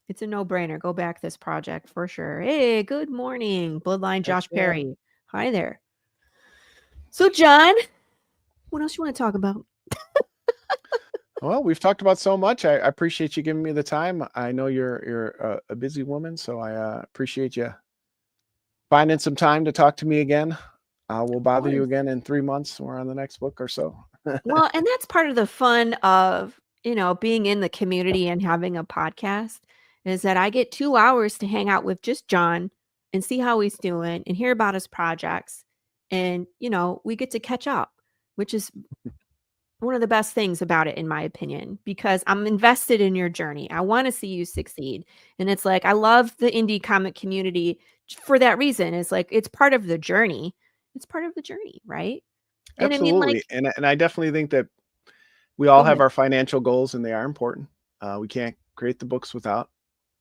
it's a no-brainer. Go back this project for sure. Hey, good morning, Bloodline Josh Perry. Hi there. So, John, what else you want to talk about? Well, we've talked about so much. I appreciate you giving me the time. I know you're a busy woman, so I appreciate you finding some time to talk to me again. We'll bother you again in 3 months. We're on the next book or so. Well, and that's part of the fun of, being in the community and having a podcast is that I get 2 hours to hang out with just John and see how he's doing and hear about his projects. And, we get to catch up, which is one of the best things about it, in my opinion, because I'm invested in your journey. I want to see you succeed. And it's like, I love the indie comic community for that reason. It's like, it's part of the journey. It's part of the journey, right? And Absolutely. I mean, and I definitely think that we all have our financial goals, and they are important. We can't create the books without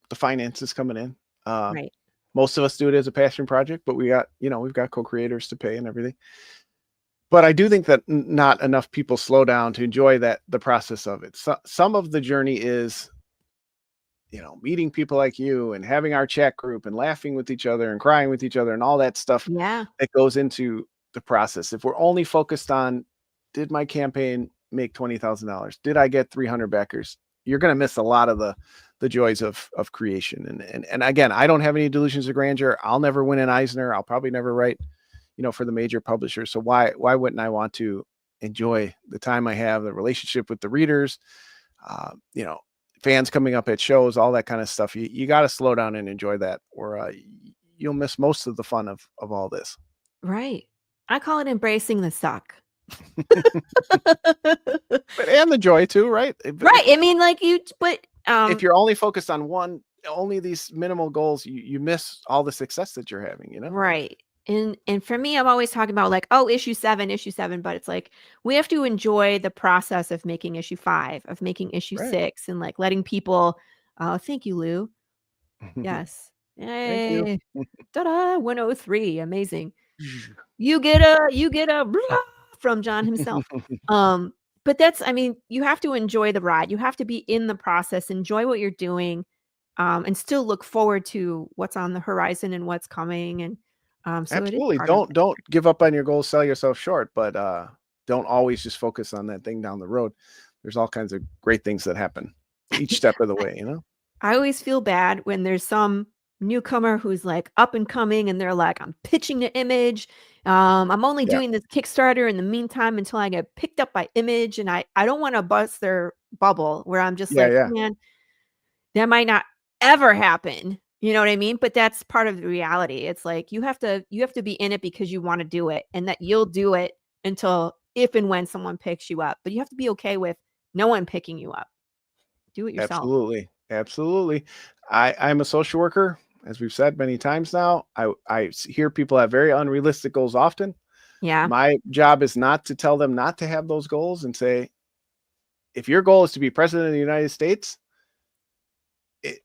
the finances coming in. right. Most of us do it as a passion project, but we've got co-creators to pay and everything. But I do think that not enough people slow down to enjoy the process of it. So, some of the journey is, meeting people like you and having our chat group and laughing with each other and crying with each other and all that stuff that goes into the process. If we're only focused on, did my campaign make $20,000? Did I get 300 backers? You're going to miss a lot of the joys of creation. And again, I don't have any delusions of grandeur. I'll never win an Eisner. I'll probably never write, for the major publishers. So why wouldn't I want to enjoy the time I have, the relationship with the readers, fans coming up at shows, all that kind of stuff. You got to slow down and enjoy that, or you'll miss most of the fun of all this. Right. I call it embracing the suck. And the joy too, right? Right. I mean, if you're only focused on only these minimal goals, you miss all the success that you're having, Right. And for me, I'm always talking about like, oh, issue 7, but it's like we have to enjoy the process of making issue 5, of making issue Right. 6, and like letting people. Oh, thank you, Lou. Thank Yes. you. Yay. Ta-da, 103. Amazing. You get a blah from John himself. But that's, I mean, you have to enjoy the ride. You have to be in the process, enjoy what you're doing, and still look forward to what's on the horizon and what's coming. And so it is Absolutely. part of it. Don't give up on your goals, sell yourself short, but don't always just focus on that thing down the road. There's all kinds of great things that happen each step of the way, you know? I always feel bad when there's some newcomer who's like up and coming and they're like, I'm pitching to Image. I'm only Yeah. doing this Kickstarter in the meantime until I get picked up by Image. And I don't want to bust their bubble where I'm just Yeah, like, yeah. man, that might not ever happen. You know what I mean? But that's part of the reality. It's like you have to be in it because you want to do it, and that you'll do it until if and when someone picks you up. But you have to be okay with no one picking you up. Do it yourself. Absolutely. Absolutely. I'm a social worker, as we've said many times now. I hear people have very unrealistic goals often. Yeah. My job is not to tell them not to have those goals and say, if your goal is to be president of the United States,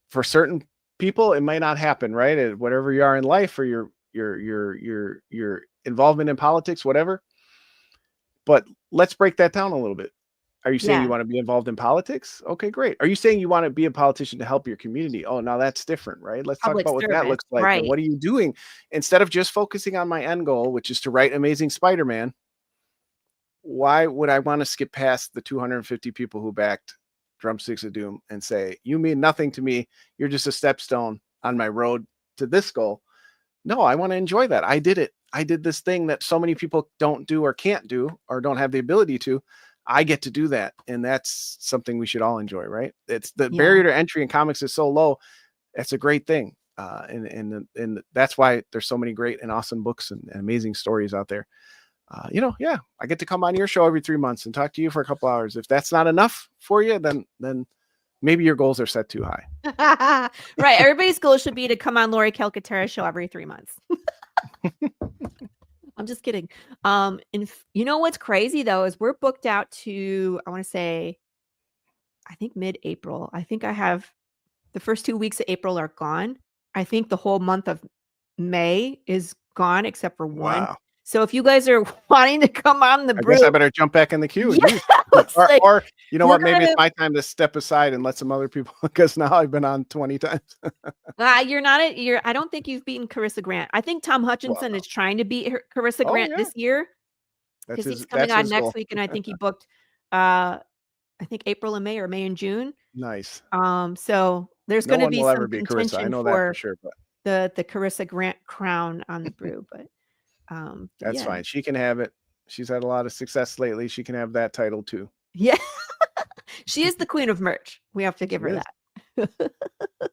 for certain people, it might not happen, right? Whatever you are in life, or your involvement in politics, whatever. But let's break that down a little bit. Are you saying Yeah. you want to be involved in politics? Okay, great. Are you saying you want to be a politician to help your community? Oh, now that's different, right? Let's talk Public about what that service, looks like. And right. what are you doing instead of just focusing on my end goal, which is to write Amazing Spider-Man? Why would I want to skip past the 250 people who backed Drumsticks of Doom and say, you mean nothing to me. You're just a stepstone on my road to this goal. No, I want to enjoy that. I did it. I did this thing that so many people don't do or can't do or don't have the ability to. I get to do that. And that's something we should all enjoy, right? It's the Yeah. barrier to entry in comics is so low. That's a great thing. And that's why there's so many great and awesome books and amazing stories out there. Yeah, I get to come on your show every 3 months and talk to you for a couple hours. If that's not enough for you, then maybe your goals are set too high. Right. Everybody's goal should be to come on Laurie Calcaterra show every 3 months. I'm just kidding. And you know what's crazy though is we're booked out to, I want to say, I think mid-April. I think I have the first 2 weeks of April are gone. I think the whole month of May is gone except for one. Wow. So if you guys are wanting to come on the I Brew, guess I better jump back in the queue. yeah, it's like, Or you know we're what? Maybe gonna- it's my time to step aside and let some other people, because now I've been on 20 times. you're not I don't think you've beaten Corissa Grant. I think Tom Hutchinson Wow. is trying to beat Carissa Oh, Grant yeah. this year That's because he's coming that's on his next goal. week, and I think he booked I think April and May, or May and June. Nice. So there's No going to one be will some ever beat Carissa. I contention know that for for sure, but the Carissa Grant crown on the Brew, but that's yeah. fine. She can have it. She's had a lot of success lately. She can have that title too. Yeah. She is the queen of merch. We have to give She her is. that.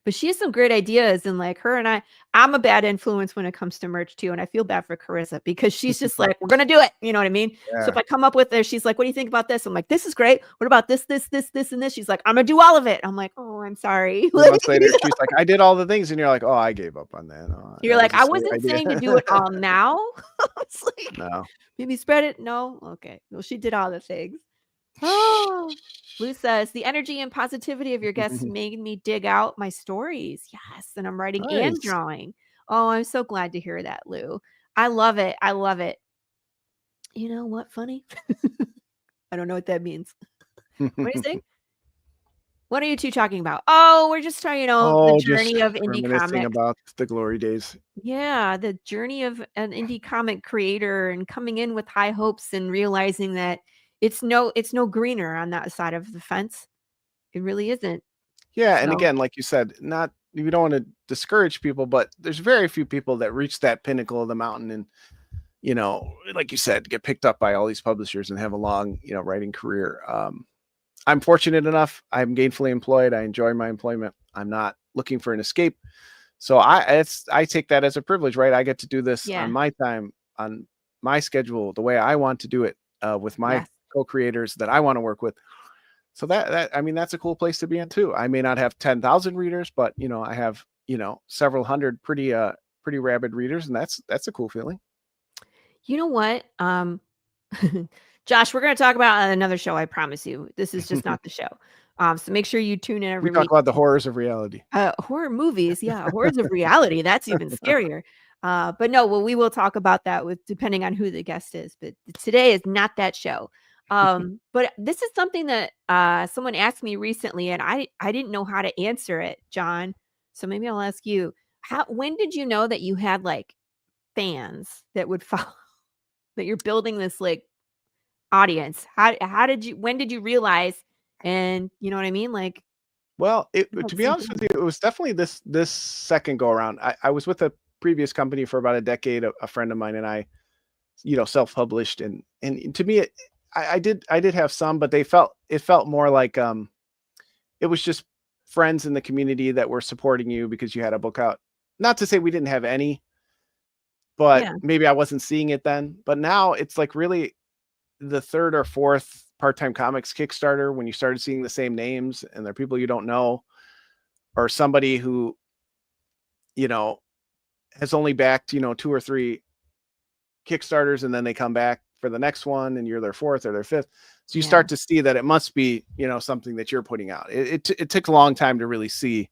But she has some great ideas, and like her and I'm a bad influence when it comes to merch too. And I feel bad for Carissa because she's just like, we're gonna do it. You know what I mean? So if Yeah. I come up with her, she's like, what do you think about this? I'm like, this is great. What about this, and this? She's like, I'm gonna do all of it. I'm like, oh, I'm sorry. 3 months later, she's like, I did all the things, and you're like, oh, I gave up on that. Oh, You're that like, was a I silly wasn't idea. saying to do it all now. It's like, No. maybe spread it. No, okay. Well, she did all the things. Oh, Lou says the energy and positivity of your guests made me dig out my stories. Yes, and I'm writing and Nice. drawing. Oh, I'm so glad to hear that, Lou. I love it. I love it. You know what? Funny. I don't know what that means. What are you saying? What are you two talking about? Oh, we're just trying, the Just journey of indie reminiscing comics. about the glory days. Yeah, the journey of an indie comic creator and coming in with high hopes and realizing that it's no greener on that side of the fence. It really isn't. Yeah, and So, again, like you said, not you don't want to discourage people, but there's very few people that reach that pinnacle of the mountain and like you said, get picked up by all these publishers and have a long, writing career. I'm fortunate enough. I'm gainfully employed. I enjoy my employment. I'm not looking for an escape. So I take that as a privilege, right? I get to do this yeah. on my time, on my schedule, the way I want to do it, with my Yes. co-creators that I want to work with. So I mean, that's a cool place to be in too. I may not have 10,000 readers, but I have, several hundred pretty pretty rabid readers, and that's a cool feeling. You know what? Josh, we're going to talk about another show. I promise you. This is just not the show. So make sure you tune in every We talk week. about the horrors of reality. Horror movies, yeah, horrors of reality. That's even scarier. But no, well, we will talk about that with depending on who the guest is. But today is not that show. But this is something that someone asked me recently, and I didn't know how to answer it, John. So maybe I'll ask you. When did you know that you had like fans that would follow? That you're building this like audience? When did you realize? And you know what I mean? Like, Well, that to be honest with you, it was definitely this second go around. I was with a previous company for about a decade. A friend of mine and I, self-published, and to me, I did have some, but it felt more like it was just friends in the community that were supporting you because you had a book out. Not to say we didn't have any, but Yeah. maybe I wasn't seeing it then. But now it's like really the third or fourth part-time comics Kickstarter when you started seeing the same names and they're people you don't know, or somebody who, has only backed, 2 or 3 Kickstarters and then they come back for the next one and you're their fourth or their fifth. So you start to see that it must be, something that you're putting out. It took a long time to really see.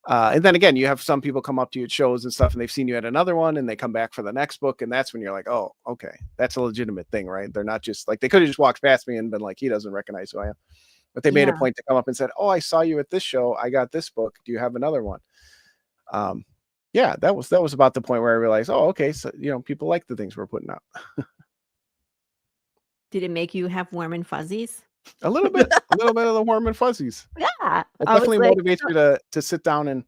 And then again, you have some people come up to you at shows and stuff and they've seen you at another one and they come back for the next book. And that's when you're like, oh, okay, that's a legitimate thing, right? They're not just like, they could have just walked past me and been like, he doesn't recognize who I am. But they made a point to come up and said, oh, I saw you at this show. I got this book. Do you have another one? Yeah, that was about the point where I realized, oh, okay. So, people like the things we're putting out. Did it make you have warm and fuzzies? A little bit of the warm and fuzzies. Yeah. It definitely motivates you to sit down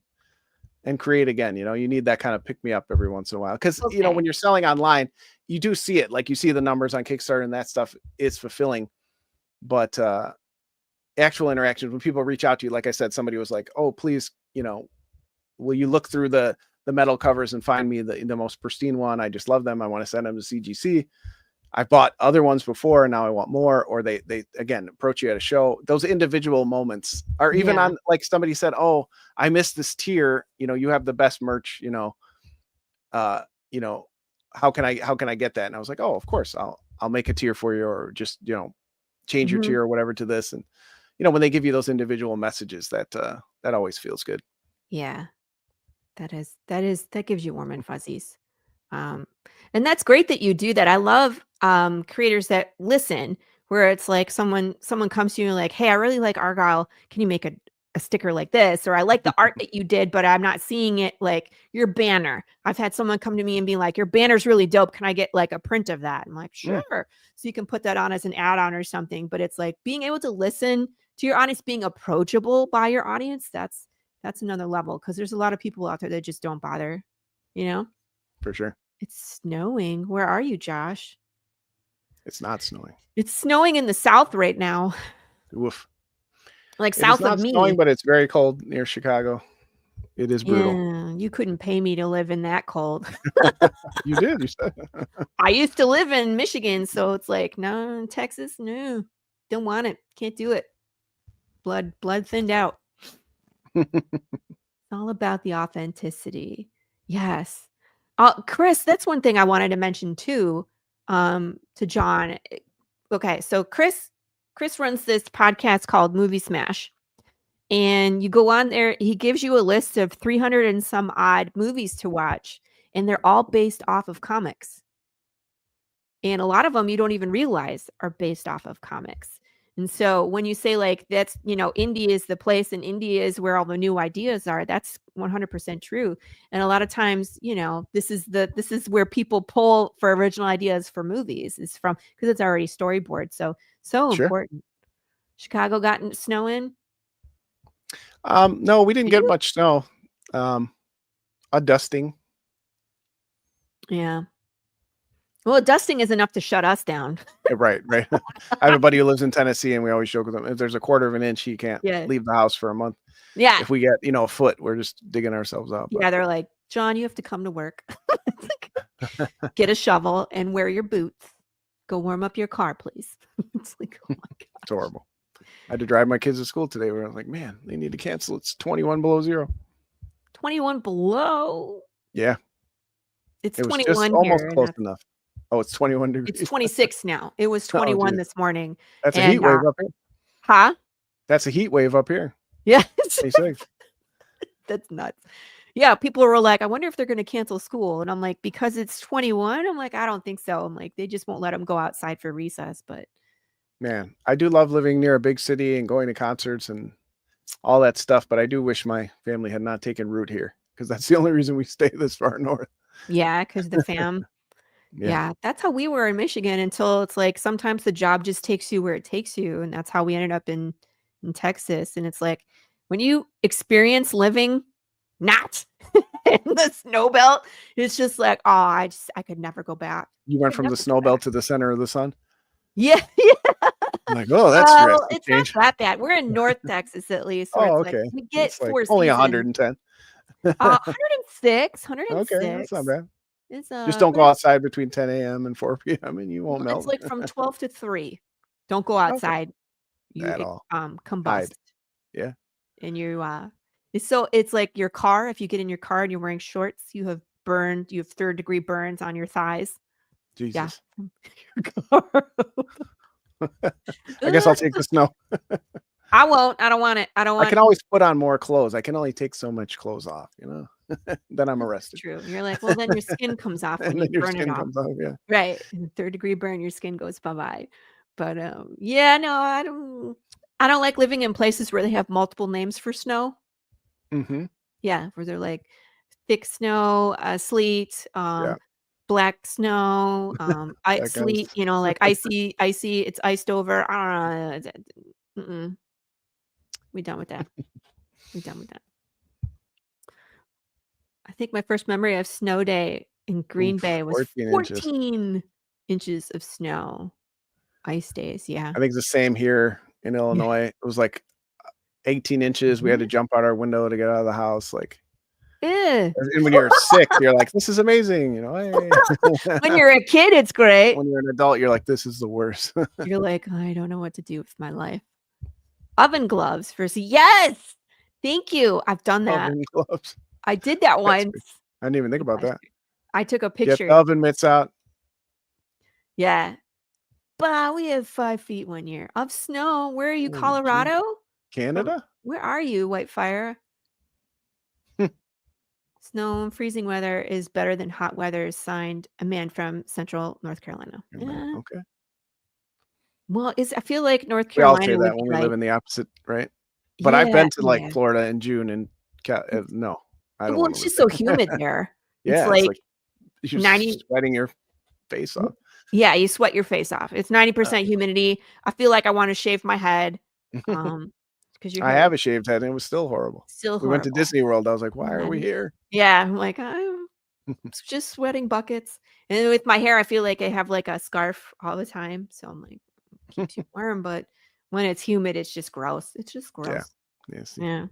and create again. You need that kind of pick me up every once in a while. Cause when you're selling online, you do see it. Like you see the numbers on Kickstarter and that stuff is fulfilling, but, actual interactions when people reach out to you, like I said, somebody was like, oh, please, will you look through the metal covers and find me the most pristine one? I just love them. I want to send them to CGC. I bought other ones before and now I want more. Or they again approach you at a show. Those individual moments are even on, like somebody said, oh, I missed this tier. You have the best merch, how can I get that? And I was like, oh, of course I'll make a tier for you, or just, change your tier or whatever to this. And, when they give you those individual messages, that always feels good. Yeah, that gives you warm and fuzzies. And that's great that you do that. I love creators that listen, where it's like someone comes to you and like, hey, I really like Argyle. Can you make a sticker like this? Or I like the art that you did, but I'm not seeing it, like your banner. I've had someone come to me and be like, your banner's really dope. Can I get like a print of that? I'm like, sure. So you can put that on as an add-on or something. But it's like being able to listen to your audience, being approachable by your audience. That's another level, because there's a lot of people out there that just don't bother, For sure. It's snowing. Where are you, Josh? It's not snowing. It's snowing in the South right now. Woof. Like south of me. Snowing, but it's very cold near Chicago. It is brutal. Yeah, you couldn't pay me to live in that cold. You did. You said. I used to live in Michigan, so it's like, no, Texas, no, don't want it. Can't do it. Blood thinned out. It's all about the authenticity. Yes. Chris, that's one thing I wanted to mention too, to John. Okay, so Chris runs this podcast called Movie Smash, and you go on there. He gives you a list of 300 and some odd movies to watch, and they're all based off of comics. And a lot of them you don't even realize are based off of comics. And so when you say like that's, Indie is the place and Indie is where all the new ideas are, that's 100% true. And a lot of times, this is where people pull for original ideas for movies, is from, because it's already storyboard. So Sure. important. Chicago got snow in? No, we didn't get much snow. A dusting. Yeah. Well, dusting is enough to shut us down. Right. I have a buddy who lives in Tennessee, and we always joke with him, if there's a quarter of an inch, he can't leave the house for a month. Yeah. If we get, a foot, we're just digging ourselves up. Yeah, they're like, John, you have to come to work. Get a shovel and wear your boots. Go warm up your car, please. It's like, oh my God. It's horrible. I had to drive my kids to school today where I was like, man, they need to cancel. It's 21 below zero. 21 below? Yeah. It's It was just 21 almost here, and close enough. Oh, it's 21 it's degrees. 26 now. It was Oh, 21 geez. this morning, That's a heat and wave up here. huh? That's a heat wave up here. Yeah, 26. that's nuts. Yeah, people were like, I wonder if they're going to cancel school, and I'm like, because it's 21. I'm like, I don't think so. I'm like, they just won't let them go outside for recess, but Man, I do love living near a big city and going to concerts and all that stuff, but I do wish my family had not taken root here because that's the only reason we stay this far north. yeah, because the fam. Yeah. Yeah, that's how we were in Michigan until it's like sometimes the job just takes you where it takes you, and that's how we ended up in Texas. And it's like when you experience living not in the snow belt, it's just like, oh, I could never go back. You I went could from the never go snow belt back. to the center of the sun. Yeah, yeah. I'm like, oh, that's Well, drastic it's not change. that bad. We're in North Texas at least, where Oh, it's like okay. we get It's like 4 only seasons. 110. 106, Okay, that's not 106. bad. It's Just don't but go outside between 10 a.m. and 4 p.m. and you won't it's melt like from 12 to 3. Don't go okay, outside. You at all. combust, Hide. Yeah. and it's like your car. If you get in your car and you're wearing shorts, you have 3rd-degree burns on your thighs. Yeah. Jesus. from your car. I guess I'll take the snow. I won't. I don't want it. I don't I want. can always put on more clothes. I can only take so much clothes off, Then I'm That's arrested. true. You're like, well, then your skin comes off when And you then your burn it skin off. comes off. Yeah. Right. 3rd-degree burn, your skin goes bye-bye. But yeah, no, I don't like living in places where they have multiple names for snow. Mm-hmm. Yeah, where they're like thick snow, sleet, Yeah. black snow, That kind of sleet, like icy, it's iced over. I don't know. Mm-mm. We done with that. We done with that. I think my first memory of snow day in Green Oof, Bay was 14 inches. 14 inches of snow. Ice days, yeah. I think it's the same here in Illinois. It was like 18 inches. We had to jump out our window to get out of the house. Like, Eh. and when you're 6, you're like, this is amazing. Hey. When you're a kid, it's great. When you're an adult, you're like, this is the worst. You're like, I don't know what to do with my life. Oven gloves yes. Thank you. I've done that. Oven gloves. I did that That's once. great. I didn't even think about that. I took a Get picture. the oven mitts out. Yeah. But we had 5 feet one year of snow. Where are you, Holy geez. Colorado? Canada? Where are you, Whitefire? Snow and freezing weather is better than hot weather, signed a man from Central North Carolina. Yeah. Okay. Well, I feel like North We all Carolina say would that when be we like, live in the opposite, right? But I've been to like yeah. Florida in June and no, I don't Well, want it's to just live so humid there. Yeah, It's it's like you're 90. sweating your face off. Yeah, you sweat your face off. It's 90% humidity. I feel like I want to shave my head. Because your I hair have is a shaved head and it was still horrible. still We went to horrible. Disney World. I was like, why are we here? Yeah, I'm like, I'm just sweating buckets. And with my hair, I feel like I have like a scarf all the time. So I'm like, keeps you warm. But when it's humid, it's just gross. It's just gross. Yes. Yeah.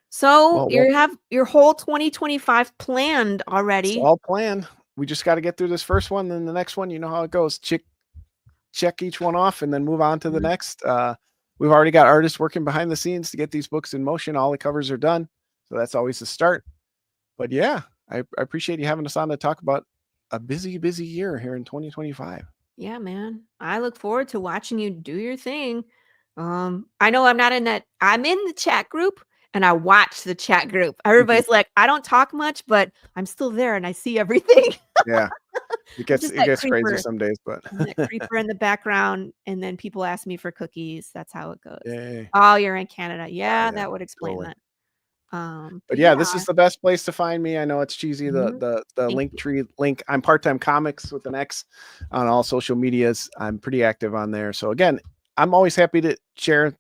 So Well, you have your whole 2025 planned It's already. all planned. We just got to get through this first one. Then the next one, you know how it goes. Check each one off and then move on to the next. We've already got artists working behind the scenes to get these books in motion. All the covers are done. So that's always the start. But yeah, I appreciate you having us on to talk about a busy year here in 2025. Yeah, man. I look forward to watching you do your thing. I know I'm not in that. I'm in the chat group and I watch the chat group. Everybody's like, I don't talk much, but I'm still there and I see everything. Yeah. It gets crazy some days, but that creeper in the background, and then people ask me for cookies. That's how it goes. Yay. Oh, you're in Canada. Yeah, Yeah, that would explain totally. that. But yeah, this is the best place to find me. I know it's cheesy. The Thank link you. tree link. I'm Part-Time Comics with an X on all social medias. I'm pretty active on there. So again, I'm always happy to share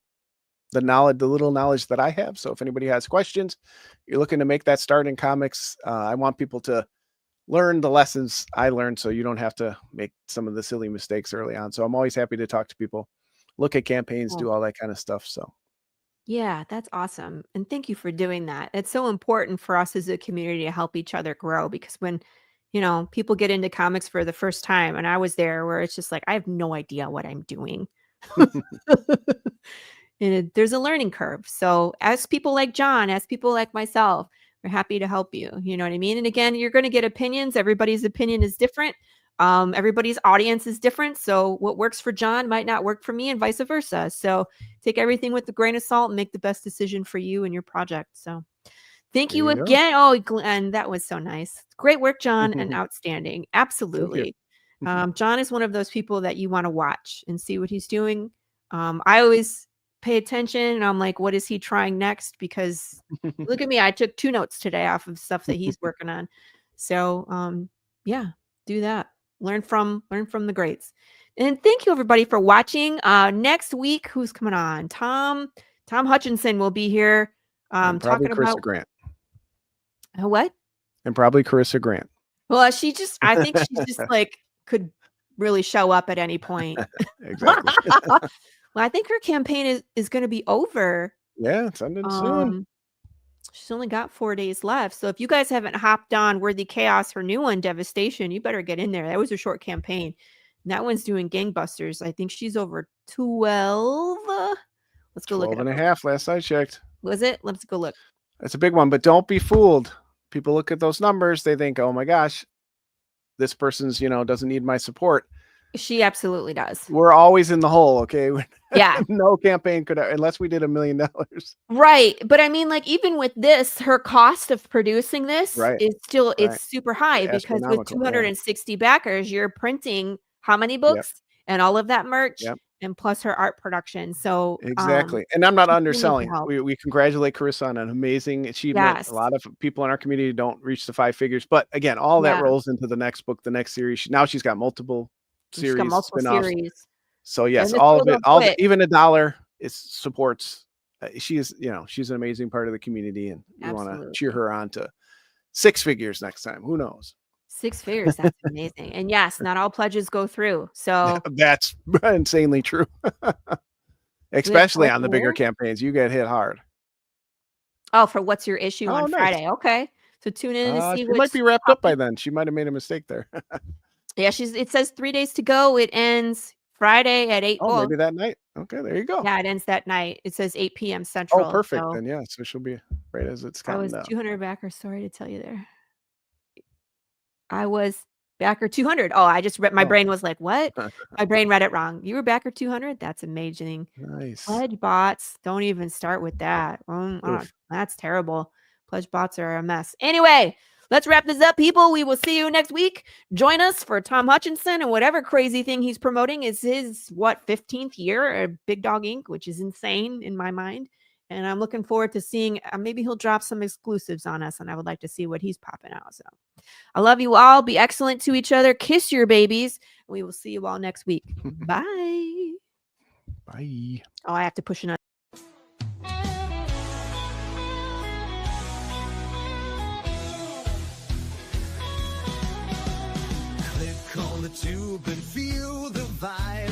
the little knowledge that I have. So if anybody has questions, you're looking to make that start in comics, I want people to learn the lessons I learned so you don't have to make some of the silly mistakes early on. So I'm always happy to talk to people, look at campaigns, do all that kind of stuff. So Yeah, that's awesome. And thank you for doing that. It's so important for us as a community to help each other grow, because when, people get into comics for the first time, and I was there, where it's just like, I have no idea what I'm doing. And there's a learning curve. So as people like Jon, as people like myself, we're happy to help you. You know what I mean? And again, you're going to get opinions. Everybody's opinion is different. Everybody's audience is different. So what works for Jon might not work for me and vice versa. So take everything with a grain of salt and make the best decision for you and your project. So thank you again. Oh, Glenn, that was so nice. Great work, Jon, and outstanding. Absolutely. Jon is one of those people that you want to watch and see what he's doing. I always pay attention and I'm like, what is he trying next? Because look at me. I took 2 notes today off of stuff that he's working on. So yeah, do that. Learn from the greats. And thank you everybody for watching. Next week, who's coming on? Tom Hutchinson will be here. Talking Corissa about Grant. What? And probably Corissa Grant. Well, I think she's just like could really show up at any point. Exactly. Well, I think her campaign is going to be over. Yeah, it's ending soon. She's only got 4 days left. So if you guys haven't hopped on Worthy Chaos, her new one, Devastation, you better get in there. That was a short campaign. And that one's doing gangbusters. I think she's over 12. Let's go look at it. 12.5 last I checked. Was it? Let's go look. That's a big one, but don't be fooled. People look at those numbers. They think, oh my gosh, this person's, doesn't need my support. She absolutely does. We're always in the hole. Okay. Yeah. No campaign could, unless we did $1 million. Right. But I mean, like, even with this, her cost of producing this is still, it's super high because with 260 backers, you're printing how many books and all of that merch and plus her art production. So exactly. And I'm not underselling. We congratulate Corissa on an amazing achievement. Yes. A lot of people in our community don't reach the 5 figures, but again, all that rolls into the next book, the next series. Now she's got multiple series. So yes, all of it, even $1 supports. She's an amazing part of the community, and we want to cheer her on to 6 figures next time. Who knows? 6 figures. That's amazing. And yes, not all pledges go through. So that's insanely true. Especially on the bigger campaigns, you get hit hard. Oh, for what's your issue on Friday? Okay, so tune in to see. It might be wrapped up by then. She might have made a mistake there. Yeah, it says 3 days to go. It ends Friday at 8. Oh, maybe that night. Okay, there you go. Yeah, it ends that night. It says 8 p.m. Central. Oh, perfect. Then yeah, so she'll be right as it's coming down. I was 200 backer. Sorry to tell you there. I was backer 200. Oh, I just read. My brain was like, what? My brain read it wrong. You were backer 200. That's amazing. Nice. Pledge bots. Don't even start with that. That's terrible. Pledge bots are a mess. Anyway. Let's wrap this up, people. We will see you next week. Join us for Tom Hutchinson and whatever crazy thing he's promoting is his, 15th year at Big Dog Inc., which is insane in my mind. And I'm looking forward to seeing, maybe he'll drop some exclusives on us, and I would like to see what he's popping out. So I love you all. Be excellent to each other. Kiss your babies. We will see you all next week. Bye. Bye. Oh, I have to push another. Tube and feel the vibe.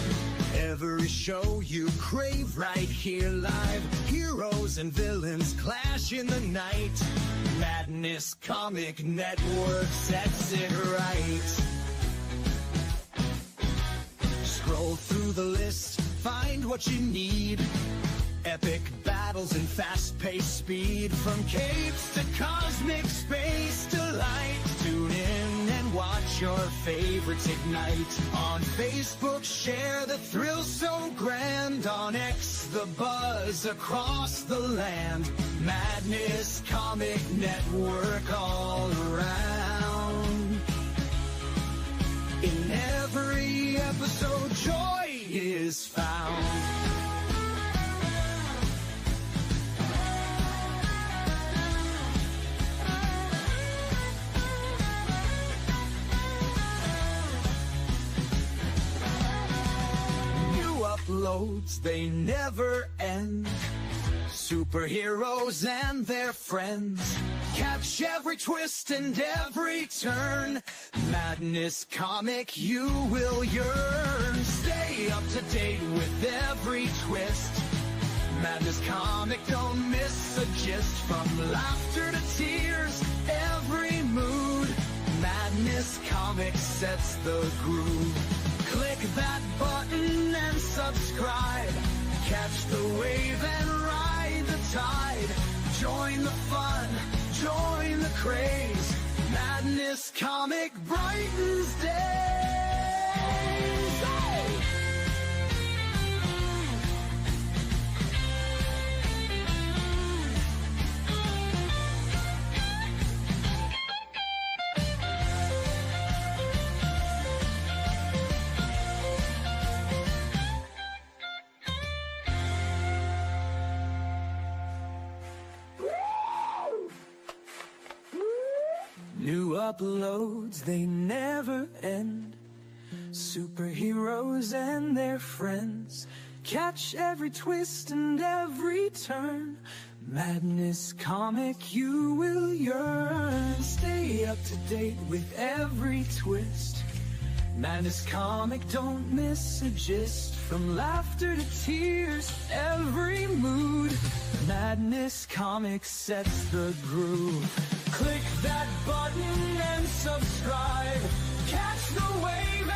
Every show you crave right here live. Heroes and villains clash in the night. Madness Comic Network sets it right. Scroll through the list, find what you need. Epic battles and fast-paced speed. From capes to cosmic space delight. Tune in and watch your favorites ignite. On Facebook, share the thrill so grand. On X, the buzz across the land. Madness Comic Network all around. In every episode, joy is found. Uploads, they never end. Superheroes and their friends. Catch every twist and every turn. Madness Comic, you will yearn. Stay up to date with every twist. Madness Comic, don't miss a gist. From laughter to tears, every mood. Madness Comic sets the groove. Click that button and subscribe. Catch the wave and ride the tide. Join the fun, join the craze. Madness Comic brightens days. Hey! New uploads, they never end. Superheroes and their friends catch every twist and every turn. Madness Comic, you will yearn. Stay up to date with every twist. Madness Comic, don't miss a gist. From laughter to tears, every mood. Madness Comic sets the groove. Click that button and subscribe. Catch the wave